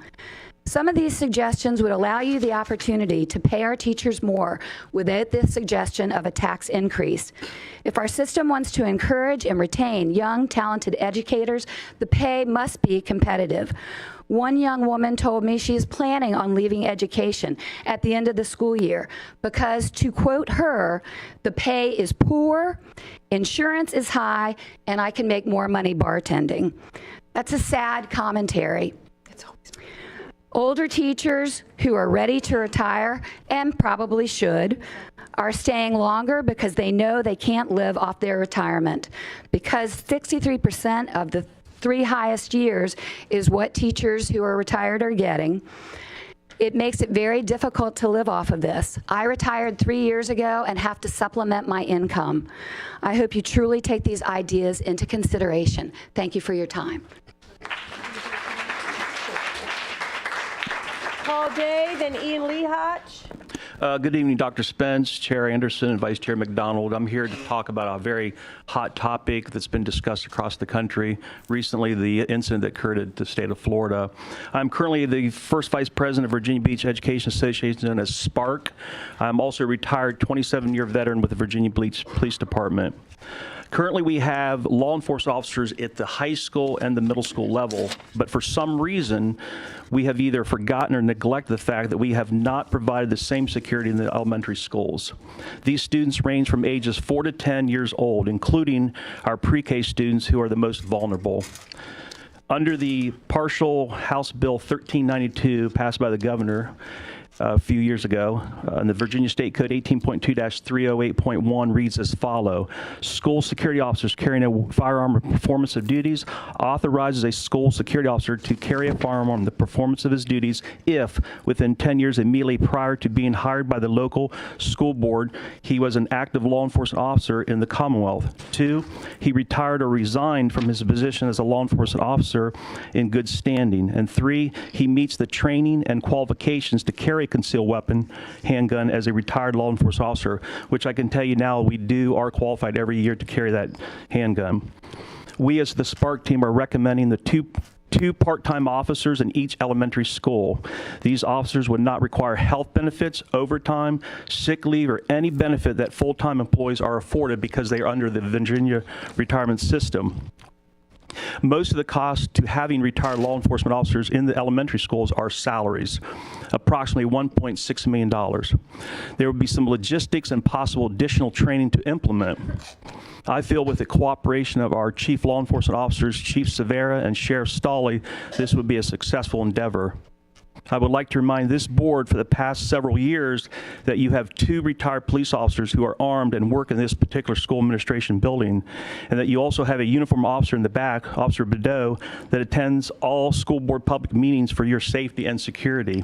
R: Some of these suggestions would allow you the opportunity to pay our teachers more without the suggestion of a tax increase. If our system wants to encourage and retain young, talented educators, the pay must be competitive. One young woman told me she is planning on leaving education at the end of the school year because, to quote her, the pay is poor, insurance is high, and I can make more money bartending. That's a sad commentary. Older teachers who are ready to retire, and probably should, are staying longer because they know they can't live off their retirement. Because 63% of the 3 highest years is what teachers who are retired are getting. It makes it very difficult to live off of this. I retired 3 years ago and have to supplement my income. I hope you truly take these ideas into consideration. Thank you for your time.
F: Paul Day, then Ian Leach.
S: Good evening, Dr. Spence, Chair Anderson, and Vice Chair McDonald. I'm here to talk about a very hot topic that's been discussed across the country. Recently, the incident that occurred at the state of Florida. I'm currently the first Vice President of Virginia Beach Education Association, known as SPARK. I'm also a retired 27-year veteran with the Virginia Beach Police Department. Currently, we have law enforcement officers at the high school and the middle school level, but for some reason, we have either forgotten or neglected the fact that we have not provided the same security in the elementary schools. These students range from ages 4 to 10 years old, including our pre-K students who are the most vulnerable. Under the partial House Bill 1392 passed by the governor a few years ago, and the Virginia State Code 18.2-308.1 reads as follow. School security officers carrying a firearm or performance of duties authorizes a school security officer to carry a firearm in the performance of his duties if, within 10 years immediately prior to being hired by the local school board, he was an active law enforcement officer in the Commonwealth. 2, he retired or resigned from his position as a law enforcement officer in good standing. And 3, he meets the training and qualifications to carry concealed weapon, handgun, as a retired law enforcement officer, which I can tell you now we are qualified every year to carry that handgun. We as the SPARK team are recommending the 2 part-time officers in each elementary school. These officers would not require health benefits, overtime, sick leave, or any benefit that full-time employees are afforded because they are under the Virginia retirement system. Most of the cost to having retired law enforcement officers in the elementary schools are salaries, approximately $1.6 million. There will be some logistics and possible additional training to implement. I feel with the cooperation of our chief law enforcement officers, Chief Severa and Sheriff Stawley, this would be a successful endeavor. I would like to remind this board for the past several years that you have 2 retired police officers who are armed and work in this particular school administration building, and that you also have a uniformed officer in the back, Officer Bedeau, that attends all school board public meetings for your safety and security.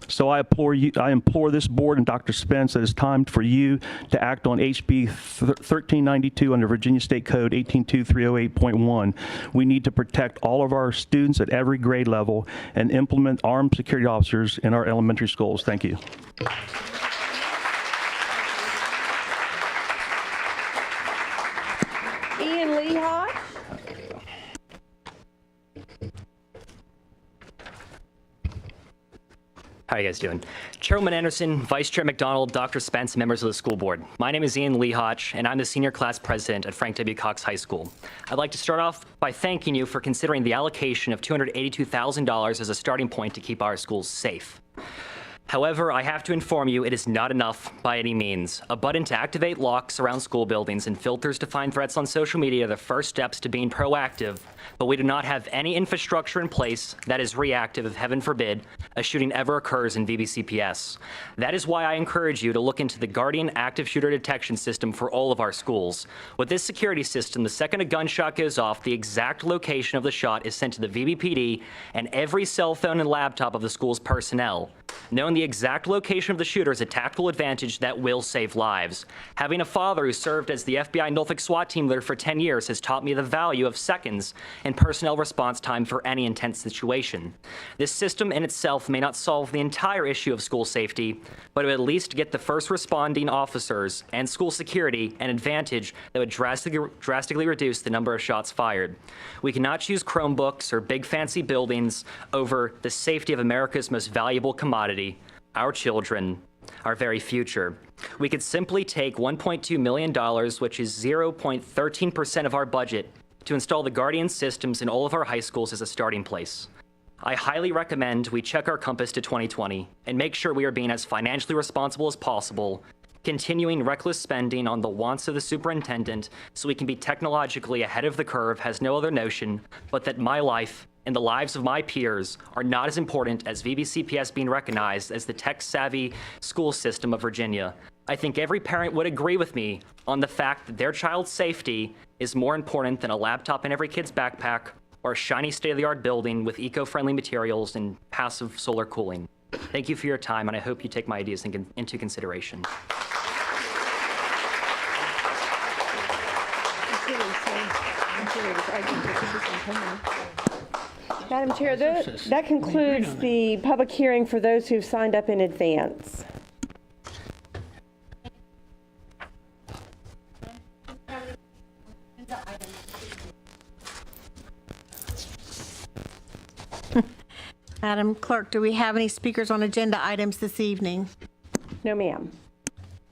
S: So I implore this board and Dr. Spence that it's time for you to act on HB 1392 under Virginia State Code 182308.1. We need to protect all of our students at every grade level and implement armed security officers in our elementary schools. Thank you.
F: Ian Lehot.
T: How are you guys doing? Chairwoman Anderson, Vice Chair McDonald, Dr. Spence, members of the school board. My name is Ian Lehotch, and I'm the senior class president at Frank W. Cox High School. I'd like to start off by thanking you for considering the allocation of $282,000 as a starting point to keep our schools safe. However, I have to inform you it is not enough by any means. A button to activate locks around school buildings and filters to find threats on social media are the first steps to being proactive, but we do not have any infrastructure in place that is reactive if, heaven forbid, a shooting ever occurs in VBCPS. That is why I encourage you to look into the Guardian Active Shooter Detection System for all of our schools. With this security system, the second a gunshot goes off, the exact location of the shot is sent to the VBPD and every cell phone and laptop of the school's personnel. Knowing the exact location of the shooter is a tactical advantage that will save lives. Having a father who served as the FBI Norfolk SWAT team leader for 10 years has taught me the value of seconds and personnel response time for any intense situation. This system in itself may not solve the entire issue of school safety, but it would at least get the first responding officers and school security an advantage that would drastically reduce the number of shots fired. We cannot choose Chromebooks or big fancy buildings over the safety of America's most valuable commodity, our children, our very future. We could simply take $1.2 million, which is 0.13% of our budget, to install the Guardian systems in all of our high schools as a starting place. I highly recommend we check our compass to 2020 and make sure we are being as financially responsible as possible, continuing reckless spending on the wants of the superintendent so we can be technologically ahead of the curve has no other notion but that my life and the lives of my peers are not as important as VBCPS being recognized as the tech-savvy school system of Virginia. I think every parent would agree with me on the fact that their child's safety is more important than a laptop in every kid's backpack or a shiny state-of-the-art building with eco-friendly materials and passive solar cooling. Thank you for your time, and I hope you take my ideas into consideration.
F: Madam Chair, that concludes the public hearing for those who've signed up in advance.
E: Madam Clerk, do we have any speakers on agenda items this evening?
F: No, ma'am.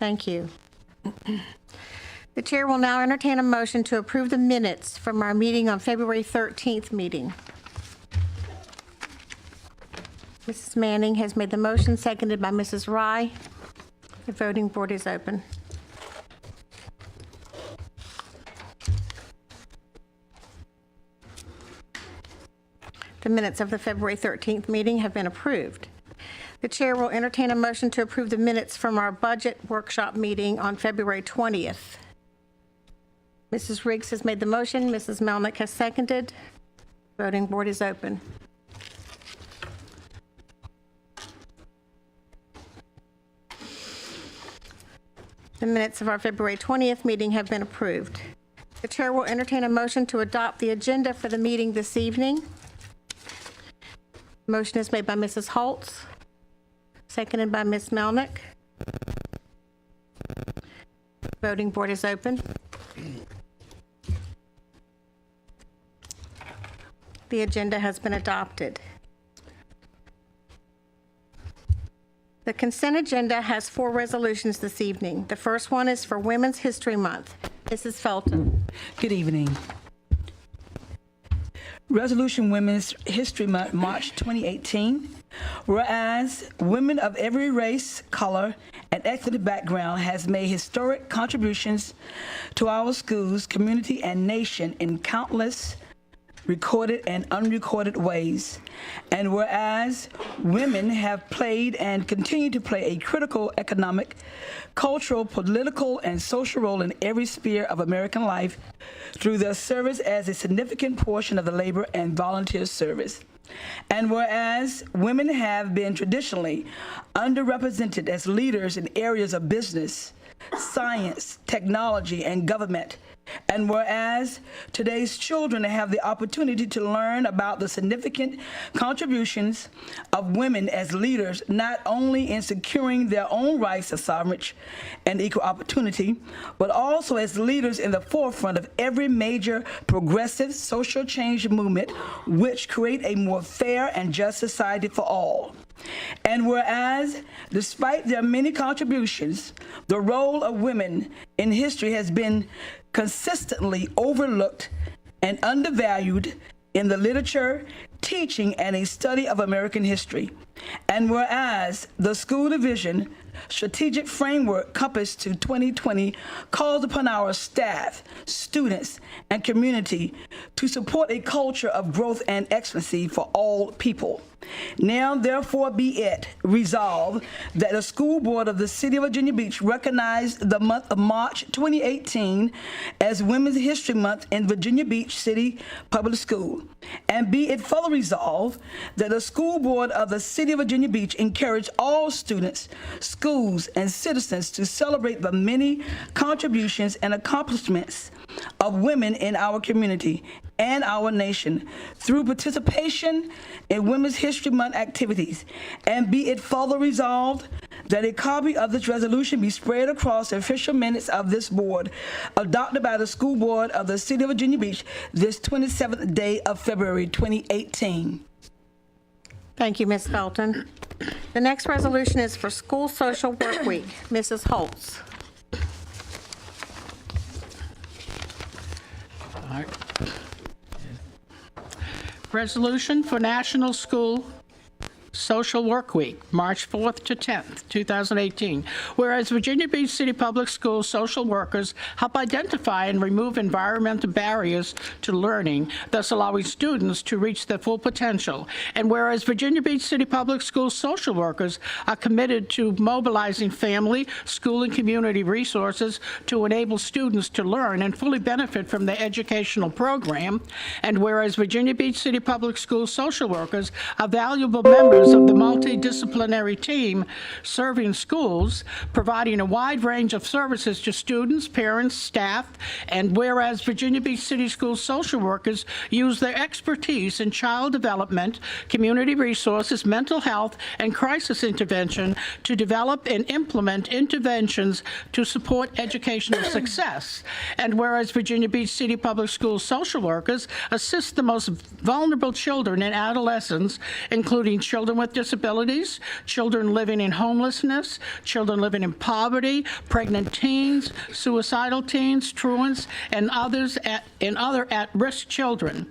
E: Thank you. The chair will now entertain a motion to approve the minutes from our meeting on February 13th meeting. Mrs. Manning has made the motion, seconded by Mrs. Rye. The voting board is open. The minutes of the February 13th meeting have been approved. The chair will entertain a motion to approve the minutes from our budget workshop meeting on February 20th. Mrs. Riggs has made the motion. Mrs. Melnick has seconded. Voting board is open. The minutes of our February 20th meeting have been approved. The chair will entertain a motion to adopt the agenda for the meeting this evening. Motion is made by Mrs. Holtz, seconded by Ms. Melnick. Voting board is open. The agenda has been adopted. The consent agenda has 4 resolutions this evening. The first one is for Women's History Month. Mrs. Felton.
U: Good evening. Resolution Women's History Month, March 2018. Whereas women of every race, color, and ethnic background has made historic contributions to our schools, community, and nation in countless recorded and unrecorded ways. And whereas women have played and continue to play a critical economic, cultural, political, and social role in every sphere of American life through their service as a significant portion of the labor and volunteer service. And whereas women have been traditionally underrepresented as leaders in areas of business, science, technology, and government. And whereas today's children have the opportunity to learn about the significant contributions of women as leaders, not only in securing their own rights of sovereignty and equal opportunity, but also as leaders in the forefront of every major progressive social change movement, which create a more fair and just society for all. And whereas, despite their many contributions, the role of women in history has been consistently overlooked and undervalued in the literature, teaching, and a study of American history. And whereas the school division strategic framework Compass to 2020 calls upon our staff, students, and community to support a culture of growth and excellency for all people. Now, therefore, be it resolved that the school board of the City of Virginia Beach recognized the month of March 2018 as Women's History Month in Virginia Beach City Public School. And be it further resolved that the school board of the City of Virginia Beach encourage all students, schools, and citizens to celebrate the many contributions and accomplishments of women in our community and our nation through participation in Women's History Month activities. And be it further resolved that a copy of this resolution be spread across the official minutes of this board, adopted by the school board of the City of Virginia Beach this 27th day of February 2018.
E: Thank you, Ms. Felton. The next resolution is for School Social Work Week. Mrs. Holtz.
V: All right. Resolution for National School Social Work Week, March 4th to 10th, 2018. Whereas Virginia Beach City Public Schools social workers help identify and remove environmental barriers to learning, thus allowing students to reach their full potential. And whereas Virginia Beach City Public Schools social workers are committed to mobilizing family, school, and community resources to enable students to learn and fully benefit from their educational program. And whereas Virginia Beach City Public Schools social workers are valuable members of the multidisciplinary team serving schools, providing a wide range of services to students, parents, staff, and whereas Virginia Beach City Schools social workers use their expertise in child development, community resources, mental health, and crisis intervention to develop and implement interventions to support educational success. And whereas Virginia Beach City Public Schools social workers assist the most vulnerable children and adolescents, including children with disabilities, children living in homelessness, children living in poverty, pregnant teens, suicidal teens, truants, and other at-risk children.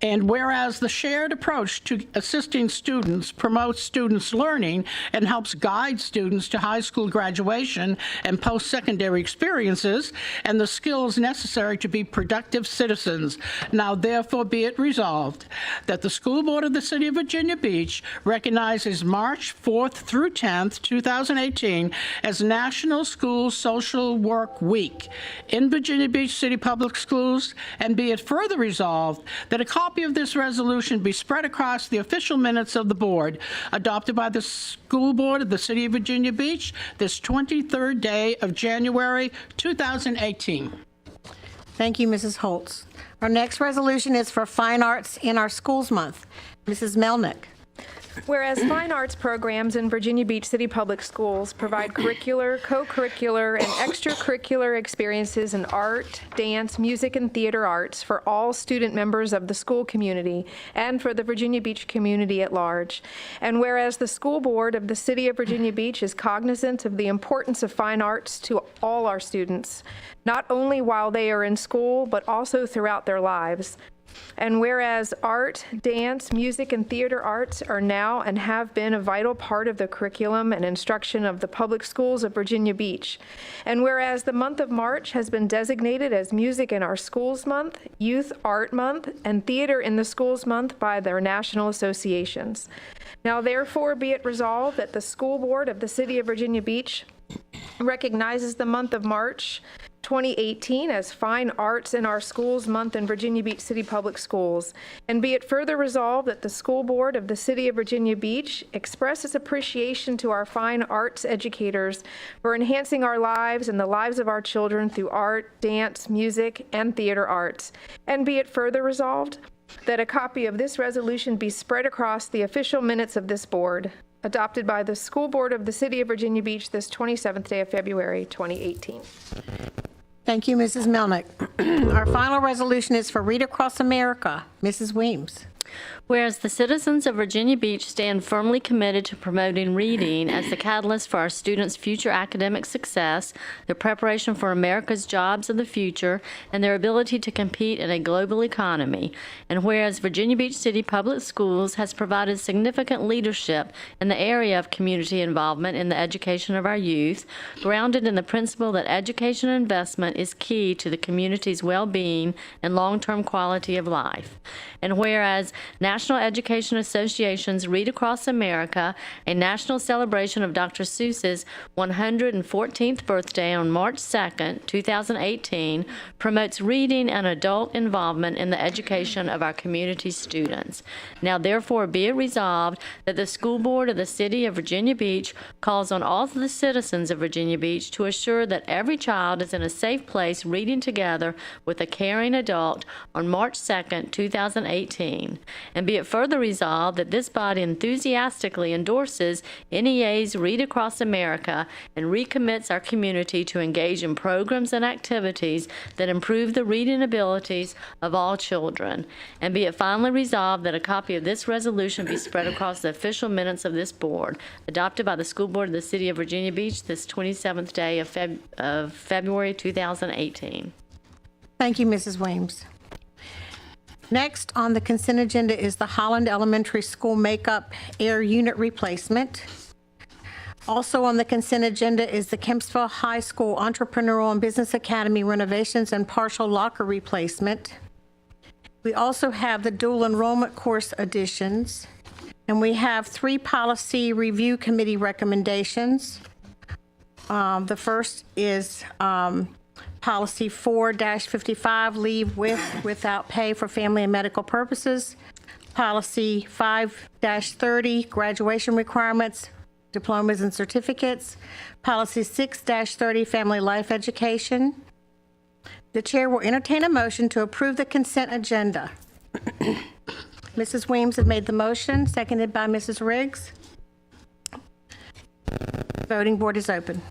V: And whereas the shared approach to assisting students promotes students' learning and helps guide students to high school graduation and post-secondary experiences and the skills necessary to be productive citizens. Now, therefore, be it resolved that the School Board of the City of Virginia Beach recognizes March 4th through 10th, 2018 as National School Social Work Week in Virginia Beach City Public Schools, and be it further resolved that a copy of this resolution be spread across the official minutes of the board, adopted by the School Board of the City of Virginia Beach this 23rd day of January 2018.
E: Thank you, Mrs. Holtz. Our next resolution is for Fine Arts in Our Schools Month. Mrs. Melnick.
C: Whereas fine arts programs in Virginia Beach City Public Schools provide curricular, co-curricular, and extracurricular experiences in art, dance, music, and theater arts for all student members of the school community and for the Virginia Beach community at large. And whereas the school board of the City of Virginia Beach is cognizant of the importance of fine arts to all our students, not only while they are in school, but also throughout their lives. And whereas art, dance, music, and theater arts are now and have been a vital part of the curriculum and instruction of the public schools of Virginia Beach, and whereas the month of March has been designated as Music in Our Schools Month, Youth Art Month, and Theater in the Schools Month by their national associations. Now therefore be it resolved that the school board of the City of Virginia Beach recognizes the month of March 2018 as Fine Arts in Our Schools Month in Virginia Beach City Public Schools. And be it further resolved that the school board of the City of Virginia Beach expresses appreciation to our fine arts educators for enhancing our lives and the lives of our children through art, dance, music, and theater arts. And be it further resolved that a copy of this resolution be spread across the official minutes of this board, adopted by the school board of the City of Virginia Beach this 27th day of February 2018.
E: Thank you, Mrs. Melnick. Our final resolution is for Read Across America. Mrs. Weems.
D: Whereas the citizens of Virginia Beach stand firmly committed to promoting reading as the catalyst for our students' future academic success, their preparation for America's jobs of the future, and their ability to compete in a global economy. And whereas Virginia Beach City Public Schools has provided significant leadership in the area of community involvement in the education of our youth, grounded in the principle that education investment is key to the community's well-being and long-term quality of life. And whereas National Education Association's Read Across America, a national celebration of Dr. Seuss's 114th birthday on March 2nd, 2018, promotes reading and adult involvement in the education of our community students. Now therefore be it resolved that the school board of the City of Virginia Beach calls on all of the citizens of Virginia Beach to assure that every child is in a safe place reading together with a caring adult on March 2nd, 2018. And be it further resolved that this body enthusiastically endorses NEA's Read Across America and recommits our community to engage in programs and activities that improve the reading abilities of all children. And be it finally resolved that a copy of this resolution be spread across the official minutes of this board, adopted by the school board of the City of Virginia Beach this 27th day of February 2018.
E: Thank you, Mrs. Weems. Next on the consent agenda is the Holland Elementary School makeup air unit replacement. Also on the consent agenda is the Kempsville High School Entrepreneurial and Business Academy renovations and partial locker replacement. We also have the dual enrollment course additions, and we have 3 policy review committee recommendations. The first is Policy 4-55, leave with, without pay for family and medical purposes. Policy 5-30, graduation requirements, diplomas and certificates. Policy 6-30, family life education. The chair will entertain a motion to approve the consent agenda. Mrs. Weems has made the motion, seconded by Mrs. Riggs. Voting board is open.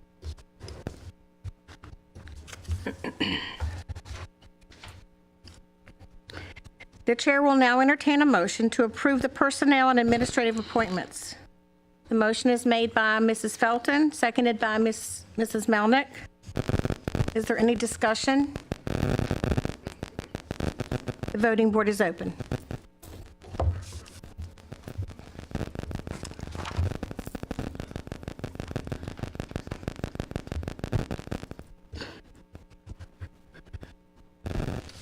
E: The chair will now entertain a motion to approve the personnel and administrative appointments. The motion is made by Mrs. Felton, seconded by Mrs. Melnick. Is there any discussion? The voting board is open.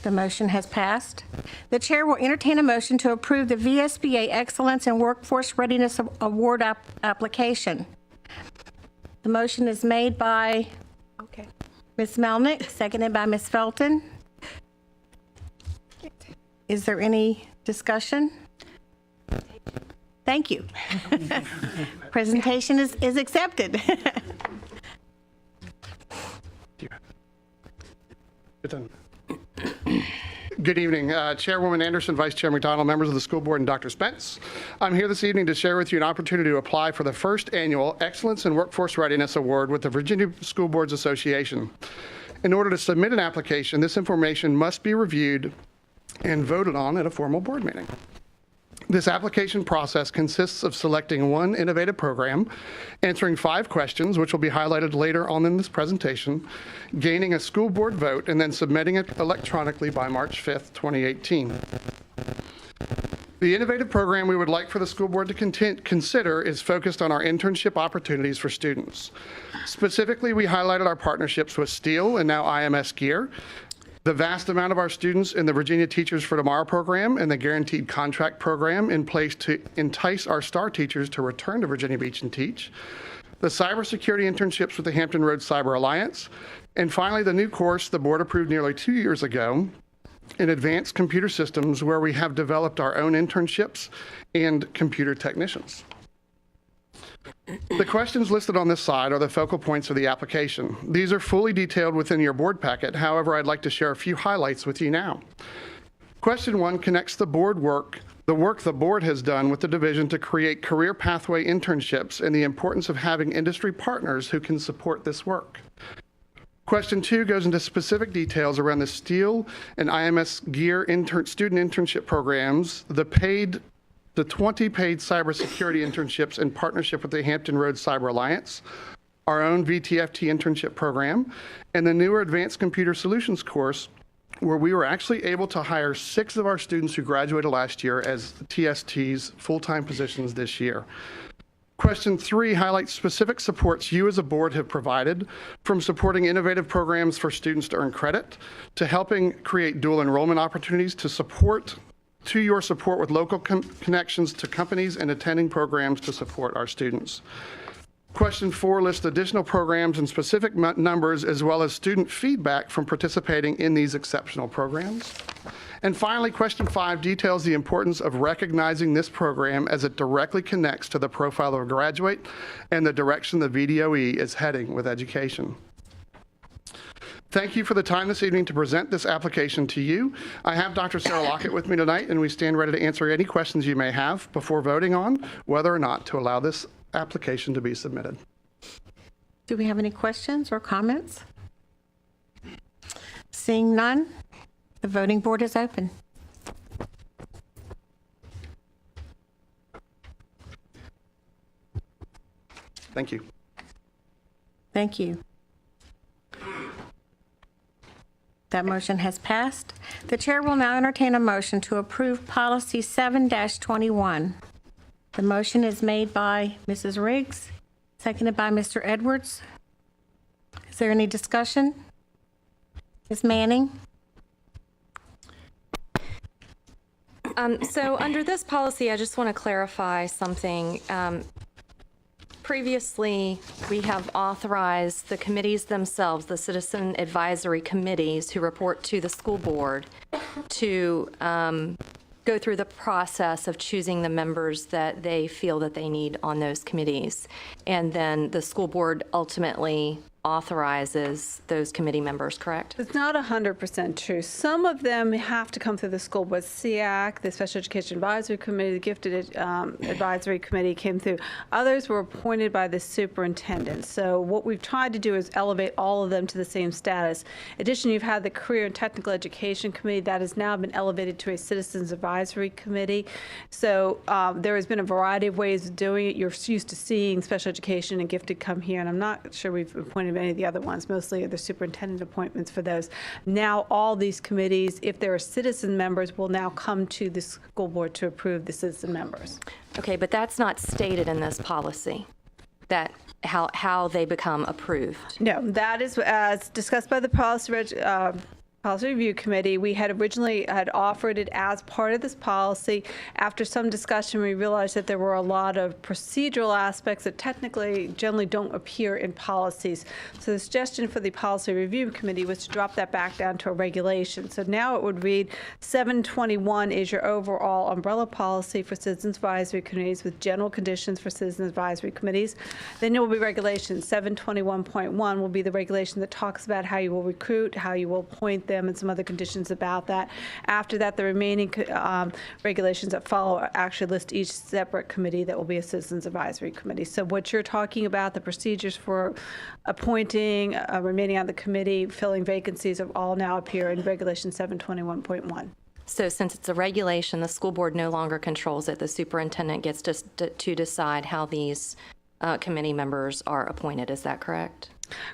E: The motion has passed. The chair will entertain a motion to approve the VSBA Excellence in Workforce Readiness Award application. The motion is made by Ms. Melnick, seconded by Ms. Felton. Is there any discussion? Thank you. Presentation is accepted.
W: Good done.
B: Good evening, Chairwoman Anderson, Vice Chair McDonald, members of the school board, and Dr. Spence. I'm here this evening to share with you an opportunity to apply for the first annual Excellence in Workforce Readiness Award with the Virginia School Boards Association. In order to submit an application, this information must be reviewed and voted on at a formal board meeting. This application process consists of selecting one innovative program, answering 5 questions, which will be highlighted later on in this presentation, gaining a school board vote, and then submitting it electronically by March 5th, 2018. The innovative program we would like for the school board to consider is focused on our internship opportunities for students. Specifically, we highlighted our partnerships with Steel and now IMS Gear, the vast amount of our students in the Virginia Teachers for Tomorrow program and the Guaranteed Contract program in place to entice our STAR teachers to return to Virginia Beach and teach, the cybersecurity internships with the Hampton Roads Cyber Alliance, and finally the new course the board approved nearly 2 years ago in Advanced Computer Systems, where we have developed our own internships and computer technicians. The questions listed on this slide are the focal points of the application. These are fully detailed within your board packet. However, I'd like to share a few highlights with you now. Question 1 connects the work the board has done with the division to create career pathway internships and the importance of having industry partners who can support this work. Question 2 goes into specific details around the Steel and IMS Gear student internship programs, the 20 paid cybersecurity internships in partnership with the Hampton Roads Cyber Alliance, our own VTFT internship program, and the newer Advanced Computer Solutions course, where we were actually able to hire 6 of our students who graduated last year as TSTs, full-time positions this year. Question 3 highlights specific supports you as a board have provided, from supporting innovative programs for students to earn credit, to helping create dual enrollment opportunities to your support with local connections to companies and attending programs to support our students. Question 4 lists additional programs and specific numbers, as well as student feedback from participating in these exceptional programs. And finally, question 5 details the importance of recognizing this program as it directly connects to the profile of a graduate and the direction the VDOE is heading with education. Thank you for the time this evening to present this application to you. I have Dr. Sarah Lockett with me tonight, and we stand ready to answer any questions you may have before voting on whether or not to allow this application to be submitted.
E: Do we have any questions or comments? Seeing none, the voting board is open.
B: Thank you.
E: Thank you. That motion has passed. The chair will now entertain a motion to approve policy 7-21. The motion is made by Mrs. Riggs, seconded by Mr. Edwards. Is there any discussion? Ms. Manning?
G: So under this policy, I just want to clarify something. Previously, we have authorized the committees themselves, the citizen advisory committees who report to the school board, to go through the process of choosing the members that they feel that they need on those committees. And then the school board ultimately authorizes those committee members, correct?
W: It's not 100% true. Some of them have to come through the school board. SEAC, the Special Education Advisory Committee, the Gifted Advisory Committee came through. Others were appointed by the superintendent. So what we've tried to do is elevate all of them to the same status. In addition, you've had the Career and Technical Education Committee that has now been elevated to a Citizens Advisory Committee. So there has been a variety of ways of doing it. You're used to seeing special education and gifted come here, and I'm not sure we've appointed any of the other ones, mostly the superintendent appointments for those. Now all these committees, if there are citizen members, will now come to the school board to approve the citizen members.
G: Okay, but that's not stated in this policy, that how they become approved.
W: No, that is as discussed by the Policy Review Committee. We had originally offered it as part of this policy. After some discussion, we realized that there were a lot of procedural aspects that technically generally don't appear in policies. So the suggestion for the Policy Review Committee was to drop that back down to a regulation. So now it would read 721 is your overall umbrella policy for Citizens Advisory Committees with general conditions for Citizens Advisory Committees. Then there will be regulations. 721.1 will be the regulation that talks about how you will recruit, how you will appoint them, them and some other conditions about that. After that, the remaining regulations that follow actually list each separate committee that will be a Citizens Advisory Committee. So what you're talking about, the procedures for appointing, remaining on the committee, filling vacancies, all now appear in Regulation 721.1.
G: So since it's a regulation, the school board no longer controls it. The superintendent gets to decide how these committee members are appointed. Is that correct?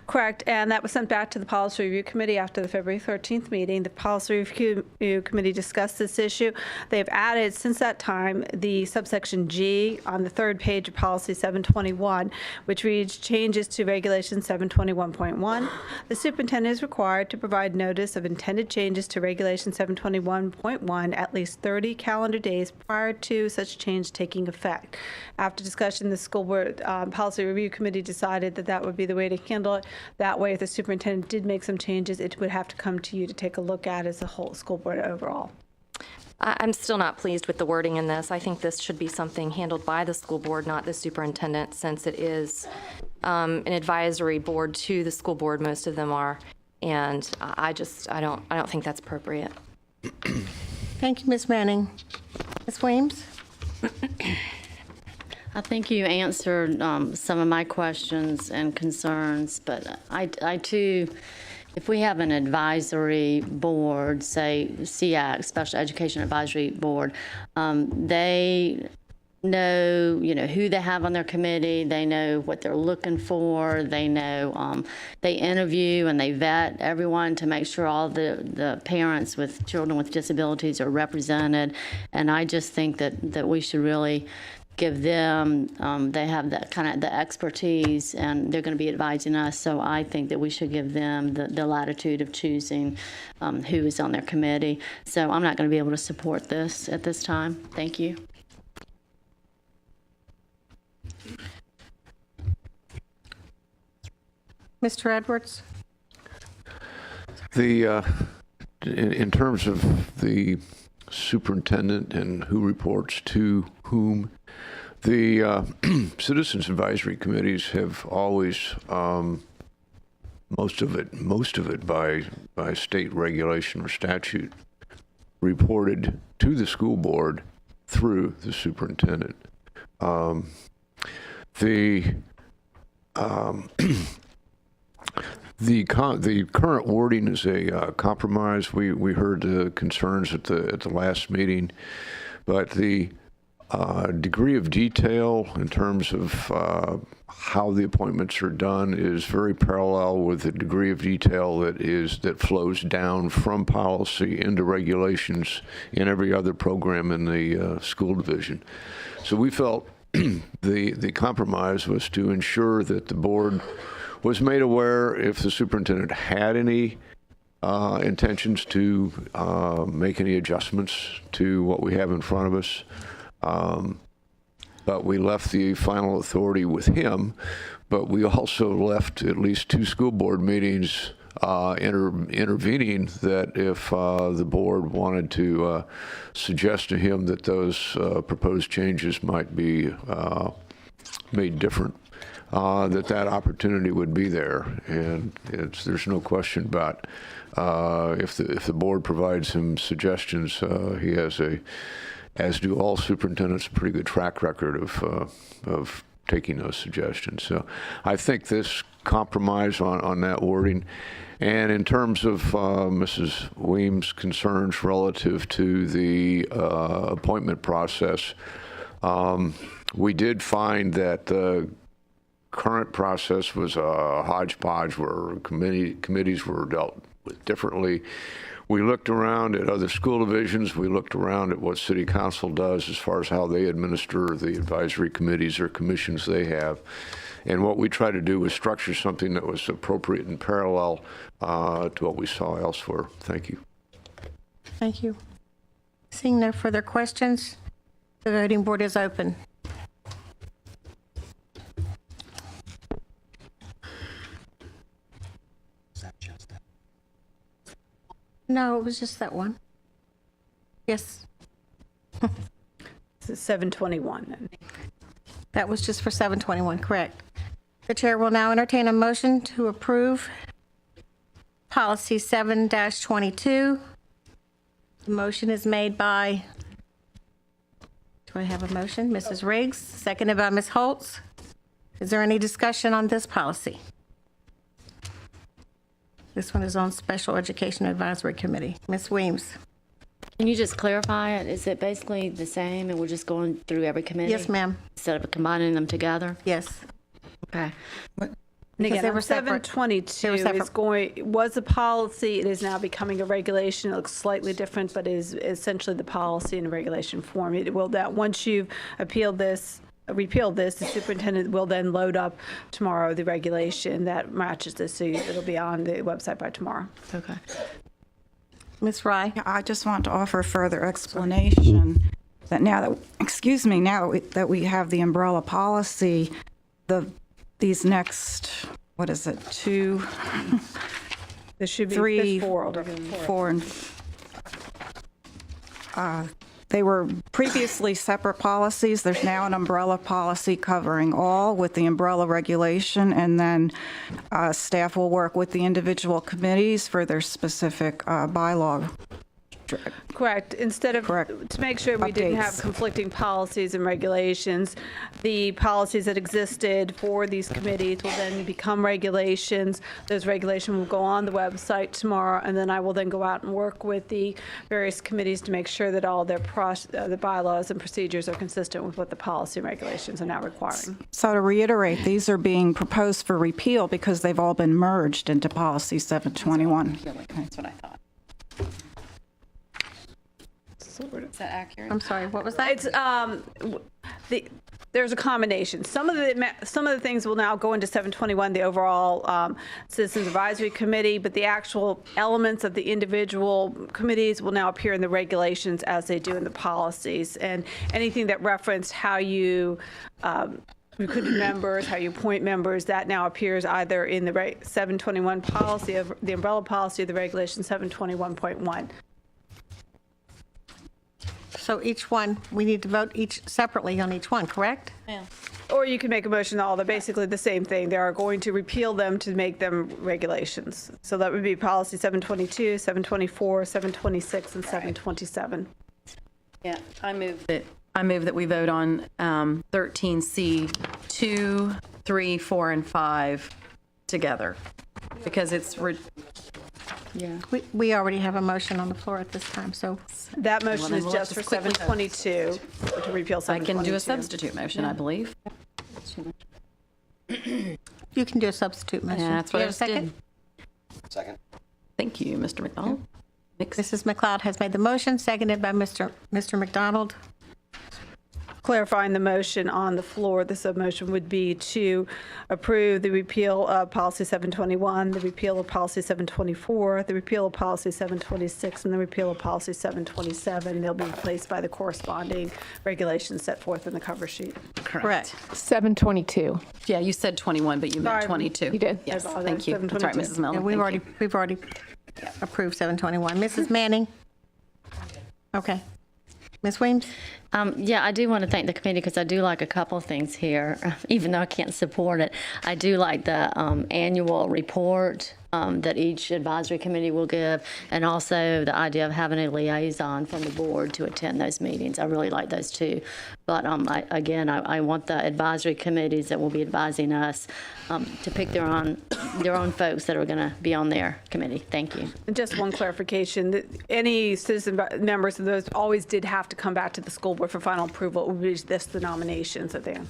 W: Correct, and that was sent back to the Policy Review Committee after the February 13th meeting. The Policy Review Committee discussed this issue. They've added, since that time, the subsection G on the third page of Policy 721, which reads changes to Regulation 721.1. The superintendent is required to provide notice of intended changes to Regulation 721.1 at least 30 calendar days prior to such change taking effect. After discussion, the School Board Policy Review Committee decided that that would be the way to handle it. That way, if the superintendent did make some changes, it would have to come to you to take a look at as a whole school board overall.
G: I'm still not pleased with the wording in this. I think this should be something handled by the school board, not the superintendent, since it is an advisory board to the school board. Most of them are, and I don't think that's appropriate.
E: Thank you, Ms. Manning. Ms. Weems?
D: I think you answered some of my questions and concerns, but I too, if we have an advisory board, say SEAC, Special Education Advisory Board, they know, who they have on their committee, they know what they're looking for, they know, they interview and they vet everyone to make sure all the parents with children with disabilities are represented, and I just think that we should really give them, they have that kind of the expertise, and they're going to be advising us. So I think that we should give them the latitude of choosing who is on their committee. So I'm not going to be able to support this at this time. Thank you.
E: Mr. Edwards?
A: In terms of the superintendent and who reports to whom, the Citizens Advisory Committees have always, most of it by state regulation or statute, reported to the school board through the superintendent. The current wording is a compromise. We heard the concerns at the last meeting, but the degree of detail in terms of how the appointments are done is very parallel with the degree of detail that flows down from policy into regulations in every other program in the school division. So we felt the compromise was to ensure that the board was made aware if the superintendent had any intentions to make any adjustments to what we have in front of us. But we left the final authority with him, but we also left at least 2 school board meetings intervening that if the board wanted to suggest to him that those proposed changes might be made different, that opportunity would be there, and there's no question about if the board provides him suggestions, he has as do all superintendents, a pretty good track record of taking those suggestions. So I think this compromise on that wording, and in terms of Mrs. Weems' concerns relative to the appointment process, we did find that the current process was a hodgepodge where committees were dealt with differently. We looked around at other school divisions. We looked around at what City Council does as far as how they administer the advisory committees or commissions they have. And what we tried to do was structure something that was appropriate and parallel to what we saw elsewhere. Thank you.
E: Thank you. Seeing no further questions, the voting board is open. No, it was just that one. Yes.
W: This is 721.
E: That was just for 721, correct. The chair will now entertain a motion to approve Policy 7-22. The motion is made by, do I have a motion? Mrs. Riggs, seconded by Ms. Holtz. Is there any discussion on this policy? This one is on Special Education Advisory Committee. Ms. Weems.
D: Can you just clarify it? Is it basically the same and we're just going through every committee?
E: Yes, ma'am.
D: Instead of combining them together?
E: Yes.
D: Okay.
W: And
E: Because
W: again,
E: they
W: on
E: were separate.
W: 722
E: They were
W: is was a policy, it is now becoming a regulation. It looks slightly different, but is essentially the policy in a regulation form. It will that once you've repealed this, the superintendent will then load up tomorrow the regulation that matches this, so it'll be on the website by tomorrow.
D: Okay.
E: Ms. Rye?
H: I just want to offer further explanation that now that we have the umbrella policy, these next, what is it, two,
W: This should be
H: three,
W: four,
H: and they were previously separate policies. There's now an umbrella policy covering all with the umbrella regulation, and then staff will work with the individual committees for their specific bylaw.
W: Correct. Instead of, to make sure we didn't have
H: Updates.
W: conflicting policies and regulations, the policies that existed for these committees will then become regulations. Those regulations will go on the website tomorrow, and then I will then go out and work with the various committees to make sure that all their the bylaws and procedures are consistent with what the policy and regulations are now requiring.
H: So to reiterate, these are being proposed for repeal because they've all been merged into policy 721.
G: That's what I thought. Is that accurate?
E: I'm sorry, what was that?
W: It's, there's a combination. Some of the things will now go into 721, the overall Citizens Advisory Committee, but the actual elements of the individual committees will now appear in the regulations as they do in the policies. And anything that referenced how you recruit members, how you appoint members, that now appears either in the 721 policy of the umbrella policy of the regulation 721.1.
E: So each one, we need to vote each separately on each one, correct?
W: Yeah. Or you can make a motion that all they're basically the same thing. They are going to repeal them to make them regulations. So that would be policy 722, 724, 726, and 727.
G: Yeah, I move that we vote on 13C 2, 3, 4, and 5 together because it's.
E: Yeah. We already have a motion on the floor at this time, so.
W: That motion is
G: Well,
W: just for
G: let's quickly vote.
W: 722 to repeal 722.
G: I can do a substitute motion, I believe.
E: You can do a substitute motion.
G: Yeah, that's what
E: Do
G: I
E: you have a
G: just
E: second?
G: did. Second. Thank you, Mr. McDonald.
E: Mrs. McLeod has made the motion, seconded by Mr. McDonald.
W: Clarifying the motion on the floor, the submotion would be to approve the repeal of policy 721, the repeal of policy 724, the repeal of policy 726, and the repeal of policy 727. They'll be replaced by the corresponding regulations set forth in the cover sheet.
G: Correct.
C: 722.
G: Yeah, you said 21, but you meant
W: Sorry.
G: 22.
C: You did.
G: Yes,
W: I
G: thank you. That's right,
W: 722.
G: Mrs. Mellon.
E: Yeah, we've
G: Thank you.
E: already approved 721. Mrs. Manning? Okay. Ms. Weems?
D: Yeah, I do want to thank the committee because I do like a couple of things here, even though I can't support it. I do like the annual report that each advisory committee will give, and also the idea of having a liaison from the board to attend those meetings. I really like those too. But I want the advisory committees that will be advising us to pick their own folks that are going to be on their committee. Thank you.
W: And just one clarification, that any citizen members of those always did have to come back to the school board for final approval. It would be just the nominations at the end.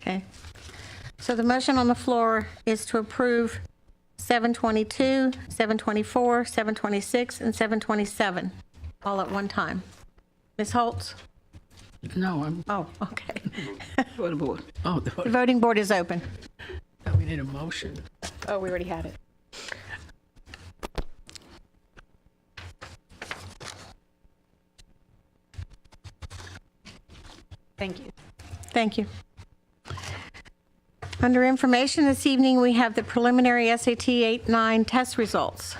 E: Okay. So the motion on the floor is to approve 722, 724, 726, and 727, all at one time. Ms. Holtz?
V: No, I'm.
E: Oh, okay.
V: For the board. Oh,
E: The voting board is open.
V: we need a motion.
C: Oh, we already had it.
E: Thank you. Thank you. Under information this evening, we have the preliminary SAT 8-9 test results.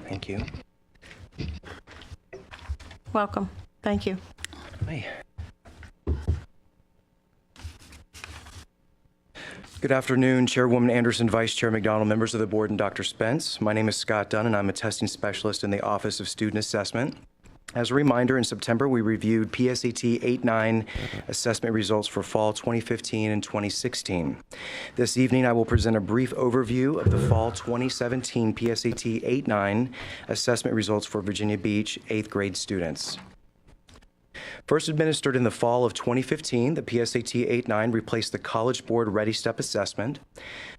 I: Thank you.
E: Welcome. Thank you.
I: Hi. Good afternoon, Chairwoman Anderson, Vice Chair McDonald, members of the board, and Dr. Spence. My name is Scott Dunn, and I'm a testing specialist in the Office of Student Assessment. As a reminder, in September, we reviewed PSAT 8-9 assessment results for fall 2015 and 2016. This evening, I will present a brief overview of the fall 2017 PSAT 8-9 assessment results for Virginia Beach 8th grade students. First administered in the fall of 2015, the PSAT 8-9 replaced the College Board Ready Step assessment.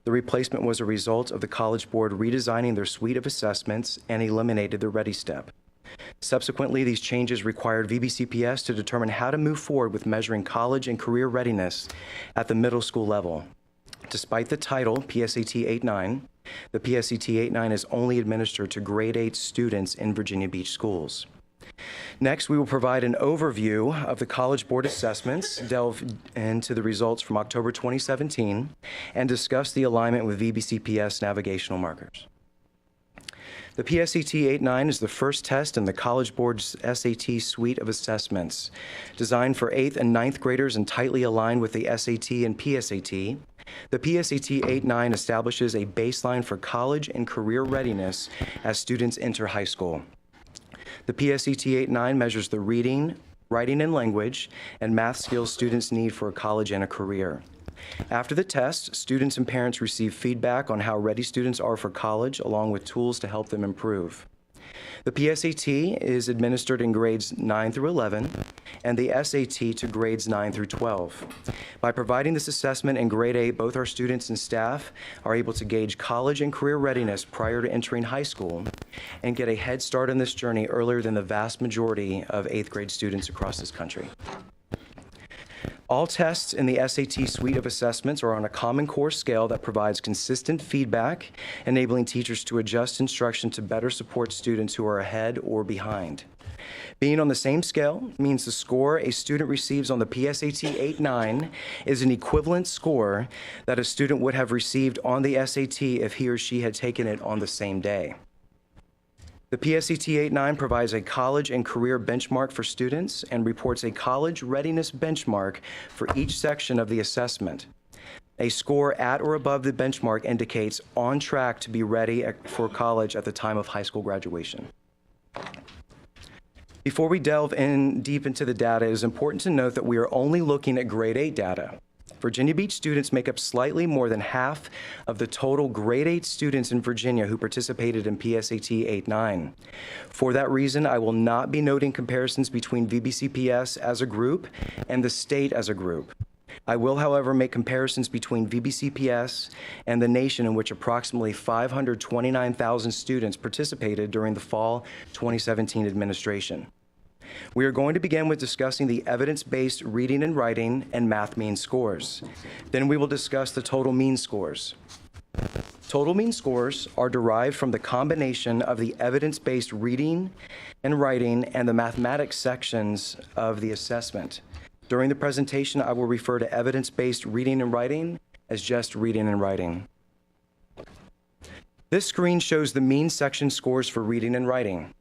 I: The replacement was a result of the College Board redesigning their suite of assessments and eliminated the Ready Step. Subsequently, these changes required VBCPS to determine how to move forward with measuring college and career readiness at the middle school level. Despite the title, PSAT 8-9, the PSAT 8-9 is only administered to grade 8 students in Virginia Beach schools. Next, we will provide an overview of the College Board assessments, delve into the results from October 2017, and discuss the alignment with VBCPS navigational markers. The PSAT 8-9 is the first test in the College Board's SAT suite of assessments. Designed for 8th and 9th graders and tightly aligned with the SAT and PSAT, the PSAT 8-9 establishes a baseline for college and career readiness as students enter high school. The PSAT 8-9 measures the reading, writing, and language and math skills students need for a college and a career. After the test, students and parents receive feedback on how ready students are for college, along with tools to help them improve. The PSAT is administered in grades 9 through 11 and the SAT to grades 9 through 12. By providing this assessment in grade 8, both our students and staff are able to gauge college and career readiness prior to entering high school and get a head start on this journey earlier than the vast majority of 8th grade students across this country. All tests in the SAT suite of assessments are on a Common Core scale that provides consistent feedback, enabling teachers to adjust instruction to better support students who are ahead or behind. Being on the same scale means the score a student receives on the PSAT 8-9 is an equivalent score that a student would have received on the SAT if he or she had taken it on the same day. The PSAT 8-9 provides a college and career benchmark for students and reports a college readiness benchmark for each section of the assessment. A score at or above the benchmark indicates on track to be ready for college at the time of high school graduation. Before we delve deep into the data, it is important to note that we are only looking at grade 8 data. Virginia Beach students make up slightly more than half of the total grade 8 students in Virginia who participated in PSAT 8-9. For that reason, I will not be noting comparisons between VBCPS as a group and the state as a group. I will, however, make comparisons between VBCPS and the nation, in which approximately 529,000 students participated during the fall 2017 administration. We are going to begin with discussing the evidence-based reading and writing and math mean scores. Then we will discuss the total mean scores. Total mean scores are derived from the combination of the evidence-based reading and writing and the mathematics sections of the assessment. During the presentation, I will refer to evidence-based reading and writing as just reading and writing. This screen shows the mean section scores for reading and writing.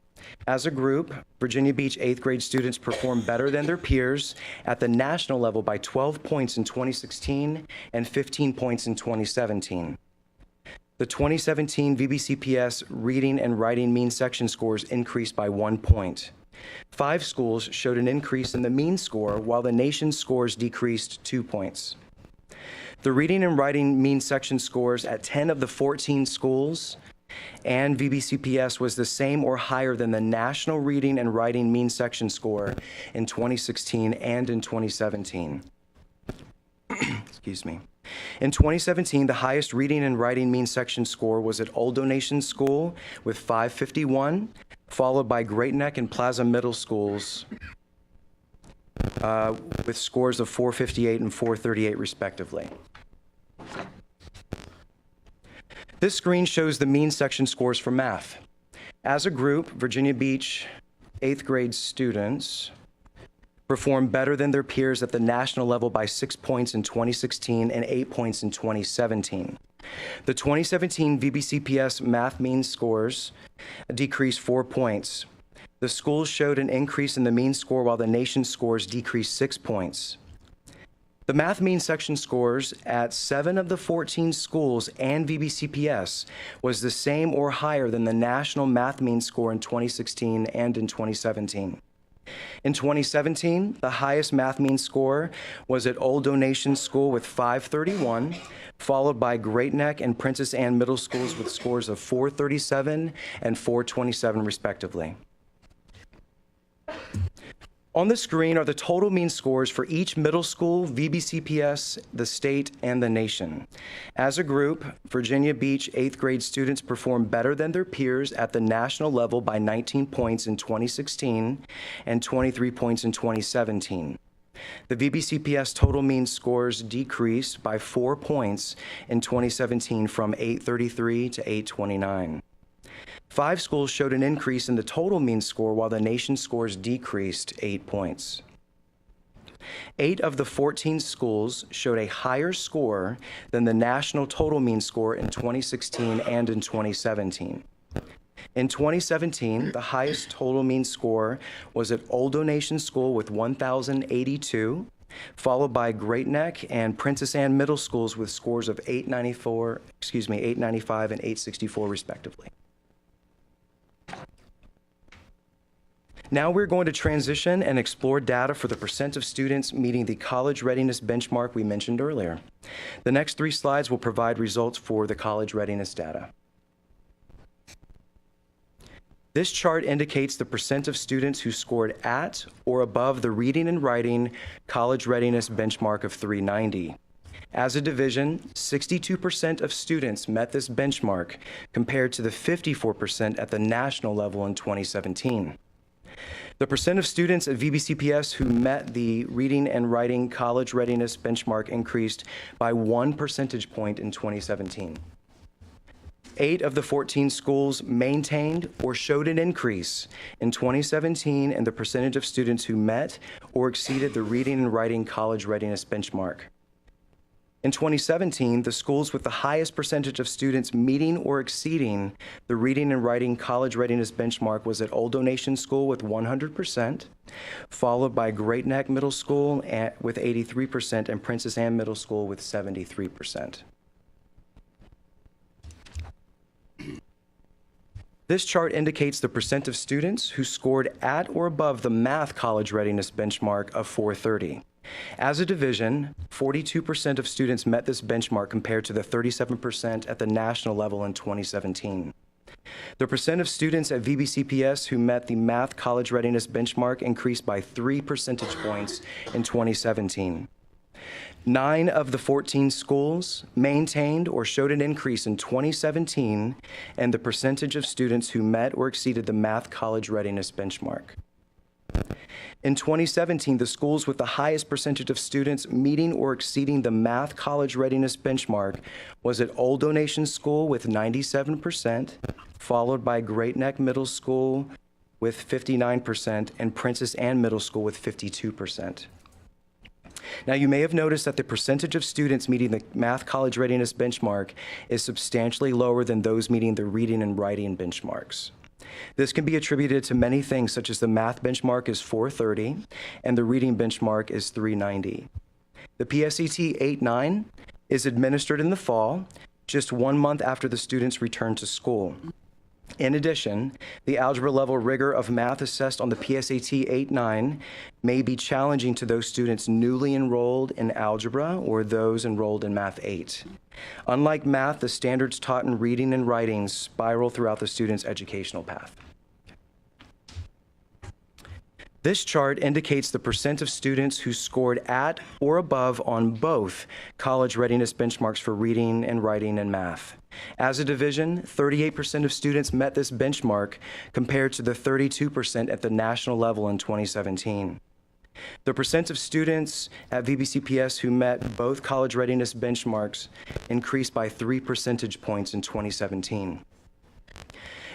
I: As a group, Virginia Beach 8th grade students performed better than their peers at the national level by 12 points in 2016 and 15 points in 2017. The 2017 VBCPS reading and writing mean section scores increased by 1 point. 5 schools showed an increase in the mean score, while the nation's scores decreased 2 points. The reading and writing mean section scores at 10 of the 14 schools and VBCPS was the same or higher than the national reading and writing mean section score in 2016 and in 2017. Excuse me. In 2017, the highest reading and writing mean section score was at Old Donation School with 551, followed by Great Neck and Plaza Middle Schools with scores of 458 and 438 respectively. This screen shows the mean section scores for math. As a group, Virginia Beach 8th grade students performed better than their peers at the national level by 6 points in 2016 and 8 points in 2017. The 2017 VBCPS math mean scores decreased 4 points. The schools showed an increase in the mean score while the nation's scores decreased 6 points. The math mean section scores at 7 of the 14 schools and VBCPS was the same or higher than the national math mean score in 2016 and in 2017. In 2017, the highest math mean score was at Old Donation School with 531, followed by Great Neck and Princess Anne Middle Schools with scores of 437 and 427 respectively. On the screen are the total mean scores for each middle school, VBCPS, the state, and the nation. As a group, Virginia Beach 8th grade students performed better than their peers at the national level by 19 points in 2016 and 23 points in 2017. The VBCPS total mean scores decreased by 4 points in 2017 from 833 to 829. 5 schools showed an increase in the total mean score while the nation scores decreased 8 points. 8 of the 14 schools showed a higher score than the national total mean score in 2016 and in 2017. In 2017, the highest total mean score was at Old Donation School with 1,082, followed by Great Neck and Princess Anne Middle Schools with scores of 895 and 864 respectively. Now we're going to transition and explore data for the percent of students meeting the college readiness benchmark we mentioned earlier. The next 3 slides will provide results for the college readiness data. This chart indicates the percent of students who scored at or above the reading and writing college readiness benchmark of 390. As a division, 62% of students met this benchmark compared to the 54% at the national level in 2017. The percent of students at VBCPS who met the reading and writing college readiness benchmark increased by 1 percentage point in 2017. 8 of the 14 schools maintained or showed an increase in 2017 in the percentage of students who met or exceeded the reading and writing college readiness benchmark. In 2017, the schools with the highest percentage of students meeting or exceeding the reading and writing college readiness benchmark was at Old Donation School with 100%, followed by Great Neck Middle School with 83% and Princess Anne Middle School with 73%. This chart indicates the percent of students who scored at or above the math college readiness benchmark of 430. As a division, 42% of students met this benchmark compared to the 37% at the national level in 2017. The percent of students at VBCPS who met the math college readiness benchmark increased by 3 percentage points in 2017. 9 of the 14 schools maintained or showed an increase in 2017 in the percentage of students who met or exceeded the math college readiness benchmark. In 2017, the schools with the highest percentage of students meeting or exceeding the math college readiness benchmark was at Old Donation School with 97%, followed by Great Neck Middle School with 59%, and Princess Anne Middle School with 52%. Now, you may have noticed that the percentage of students meeting the math college readiness benchmark is substantially lower than those meeting the reading and writing benchmarks. This can be attributed to many things, such as the math benchmark is 430 and the reading benchmark is 390. The PSET 8-9 is administered in the fall, just 1 month after the students return to school. In addition, the algebra level rigor of math assessed on the PSAT 8-9 may be challenging to those students newly enrolled in algebra or those enrolled in Math 8. Unlike math, the standards taught in reading and writing spiral throughout the student's educational path. This chart indicates the percent of students who scored at or above on both college readiness benchmarks for reading and writing and math. As a division, 38% of students met this benchmark compared to the 32% at the national level in 2017. The percent of students at VBCPS who met both college readiness benchmarks increased by 3 percentage points in 2017.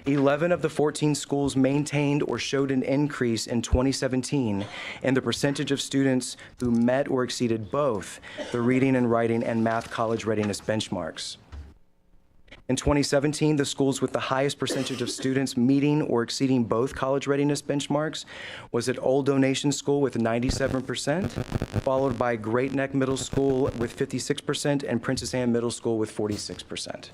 I: 11 of the 14 schools maintained or showed an increase in 2017 in the percentage of students who met or exceeded both the reading and writing and math college readiness benchmarks. In 2017, the schools with the highest percentage of students meeting or exceeding both college readiness benchmarks was at Old Donation School with 97%, followed by Great Neck Middle School with 56% and Princess Anne Middle School with 46%.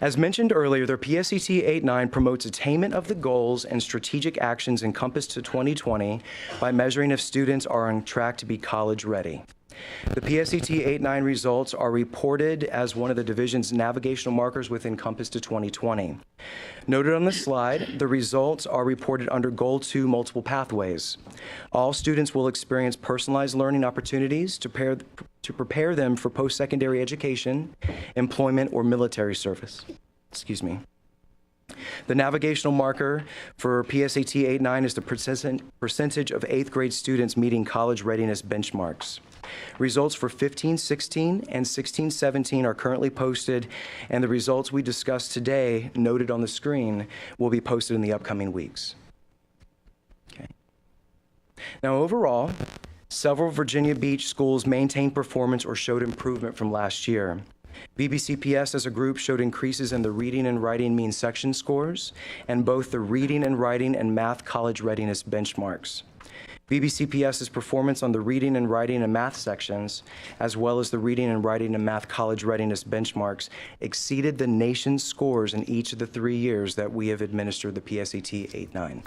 I: As mentioned earlier, their PSET 8-9 promotes attainment of the goals and strategic actions encompassed to 2020 by measuring if students are on track to be college ready. The PSET 8-9 results are reported as one of the division's navigational markers within Compass to 2020. Noted on the slide, the results are reported under Goal 2 multiple pathways. All students will experience personalized learning opportunities to prepare them for post-secondary education, employment, or military service. The navigational marker for PSAT 8-9 is the percentage of 8th grade students meeting college readiness benchmarks. Results for 15-16 and 16-17 are currently posted, and the results we discussed today, noted on the screen, will be posted in the upcoming weeks. Okay. Now, overall, several Virginia Beach schools maintained performance or showed improvement from last year. VBCPS as a group showed increases in the reading and writing mean section scores and both the reading and writing and math college readiness benchmarks. VBCPS's performance on the reading and writing and math sections, as well as the reading and writing and math college readiness benchmarks, exceeded the nation's scores in each of the 3 years that we have administered the PSET 8-9.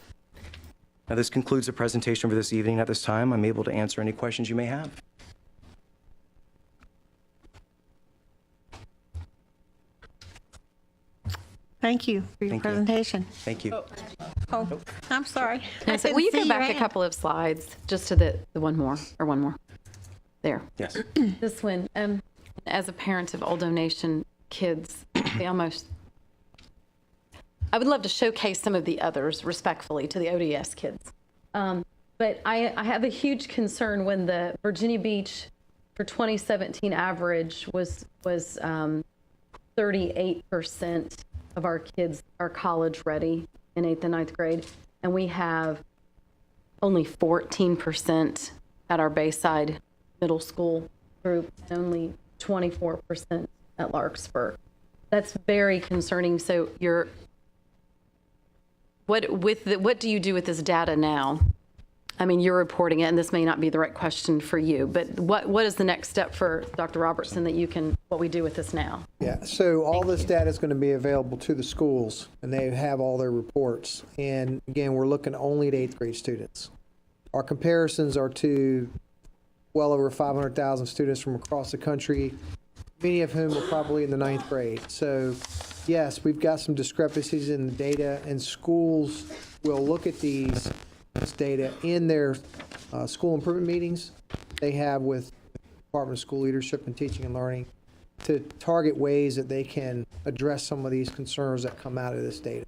I: Now, this concludes the presentation for this evening. At this time, I'm able to answer any questions you may have.
E: Thank you for your
I: Thank you.
E: presentation.
I: Thank you.
E: Oh, I'm sorry.
J: And so, will you go back a couple of slides, just to the one more. There.
I: Yes.
J: This one, as a parent of Old Donation kids, I would love to showcase some of the others respectfully to the ODS kids. But I have a huge concern when the Virginia Beach for 2017 average was 38% of our kids are college ready in 8th and 9th grade, and we have only 14% at our Bayside Middle School group, and only 24% at Larkspur. That's very concerning. So what do you do with this data now? I mean, you're reporting it, and this may not be the right question for you, but what is the next step for Dr. Robertson what we do with this now?
K: Yeah, so all this data is going to be available to the schools, and they have all their reports. And again, we're looking only at 8th grade students. Our comparisons are to well over 500,000 students from across the country, many of whom are probably in the 9th grade. So yes, we've got some discrepancies in the data, and schools will look at this data in their school improvement meetings they have with the Department of School Leadership and Teaching and Learning to target ways that they can address some of these concerns that come out of this data.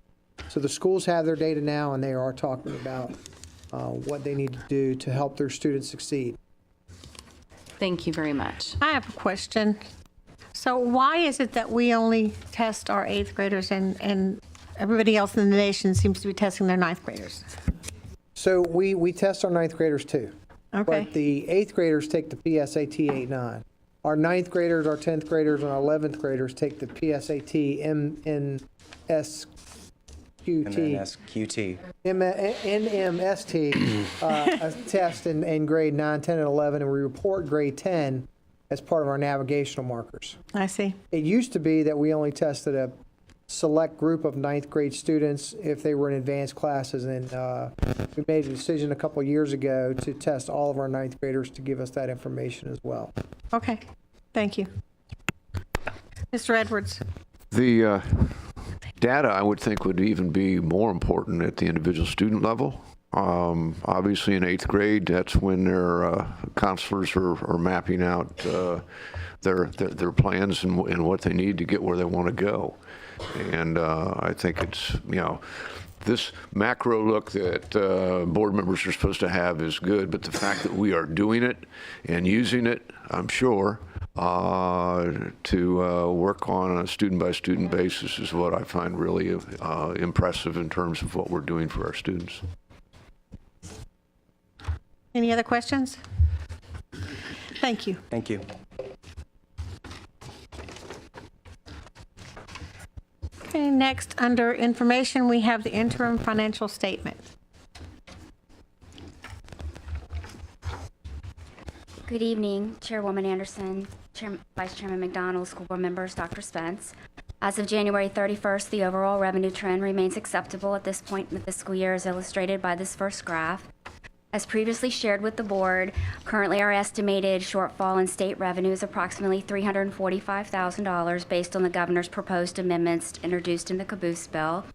K: So the schools have their data now, and they are talking about what they need to do to help their students succeed.
J: Thank you very much.
E: I have a question. So why is it that we only test our 8th graders and everybody else in the nation seems to be testing their 9th graders?
K: So we test our 9th graders too.
E: Okay.
K: But the 8th graders take the PSAT 8-9. Our 9th graders, our 10th graders, and our 11th graders take the PSAT NMST test in grade 9, 10, and 11, and we report grade 10 as part of our navigational markers.
E: I see.
K: It used to be that we only tested a select group of 9th grade students if they were in advanced classes, and we made a decision a couple years ago to test all of our 9th graders to give us that information as well.
E: Okay, thank you. Mr. Edwards.
A: The data, I would think, would even be more important at the individual student level. Obviously, in 8th grade, that's when their counselors are mapping out their plans and what they need to get where they want to go. And I think it's, this macro look that board members are supposed to have is good, but the fact that we are doing it and using it, I'm sure, to work on a student-by-student basis is what I find really impressive in terms of what we're doing for our students.
E: Any other questions? Thank you.
I: Thank you.
E: Okay, next, under information, we have the interim financial statement.
L: Good evening, Chairwoman Anderson, Vice Chairman McDonald, school board members, Dr. Spence. As of January 31st, the overall revenue trend remains acceptable at this point in the fiscal year, as illustrated by this first graph. As previously shared with the board, currently our estimated shortfall in state revenue is approximately $345,000 based on the governor's proposed amendments introduced in the caboose bill.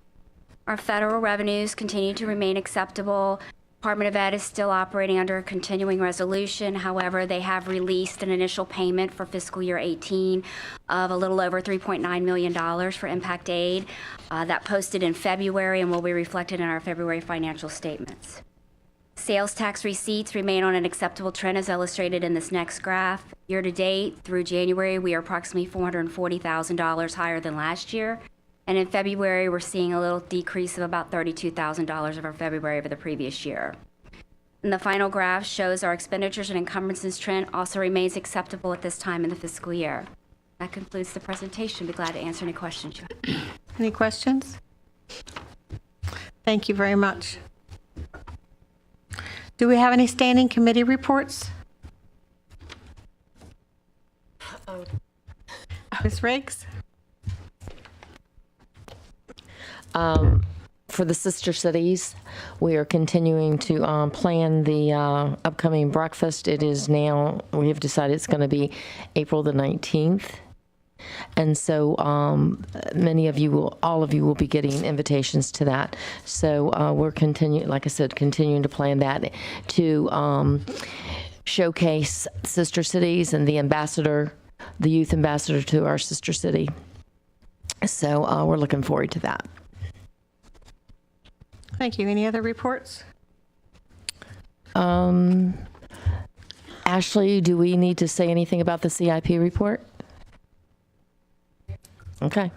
L: Our federal revenues continue to remain acceptable. Department of Ed is still operating under a continuing resolution. However, they have released an initial payment for fiscal year 18 of a little over $3.9 million for impact aid. That posted in February and will be reflected in our February financial statements. Sales tax receipts remain on an acceptable trend as illustrated in this next graph. Year to date through January, we are approximately $440,000 higher than last year. And in February, we're seeing a little decrease of about $32,000 over February of the previous year. And the final graph shows our expenditures and encumbrances trend also remains acceptable at this time in the fiscal year. That concludes the presentation. Be glad to answer any questions you have.
E: Any questions? Thank you very much. Do we have any standing committee reports? Ms. Riggs?
M: For the sister cities, we are continuing to plan the upcoming breakfast. It is now, we have decided it's going to be April the 19th. And so many of you will, all of you will be getting invitations to that. So we're continuing, like I said, continuing to plan that to showcase sister cities and the ambassador, the youth ambassador to our sister city. So we're looking forward to that.
E: Thank you. Any other reports?
M: Ashley, do we need to say anything about the CIP report? Okay.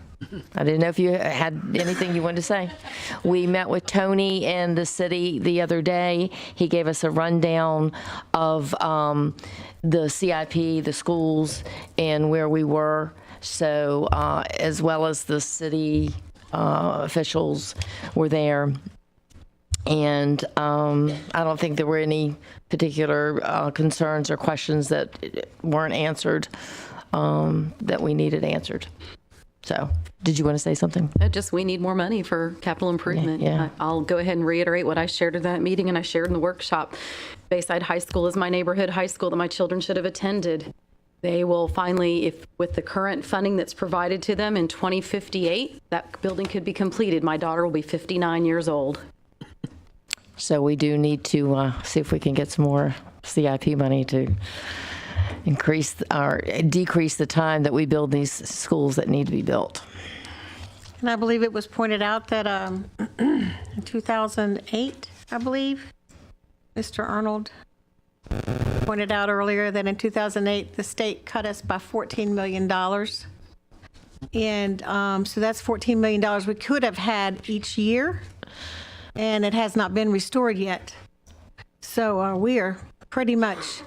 M: I didn't know if you had anything you wanted to say. We met with Tony and the city the other day. He gave us a rundown of the CIP, the schools, and where we were. So as well as the city officials were there. And I don't think there were any particular concerns or questions that weren't answered that we needed answered. So, did you want to say something?
J: Just we need more money for capital improvement.
M: Yeah.
J: I'll go ahead and reiterate what I shared at that meeting and I shared in the workshop. Bayside High School is my neighborhood high school that my children should have attended. They will finally, if with the current funding that's provided to them in 2058, that building could be completed. My daughter will be 59 years old.
M: So we do need to see if we can get some more CIP money to increase or decrease the time that we build these schools that need to be built.
E: And I believe it was pointed out that in 2008, I believe, Mr. Arnold pointed out earlier that in 2008, the state cut us by $14 million. And so that's $14 million we could have had each year, and it has not been restored yet. So we are pretty much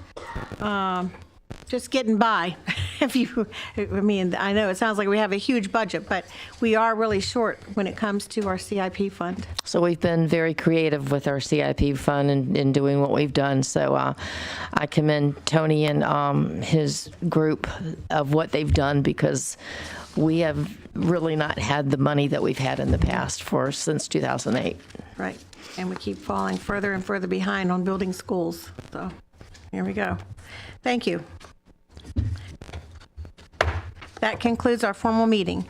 E: just getting by. I know it sounds like we have a huge budget, but we are really short when it comes to our CIP fund.
M: So we've been very creative with our CIP fund and in doing what we've done. So I commend Tony and his group of what they've done, because we have really not had the money that we've had in the past since 2008.
E: Right. And we keep falling further and further behind on building schools. So here we go. Thank you. That concludes our formal meeting.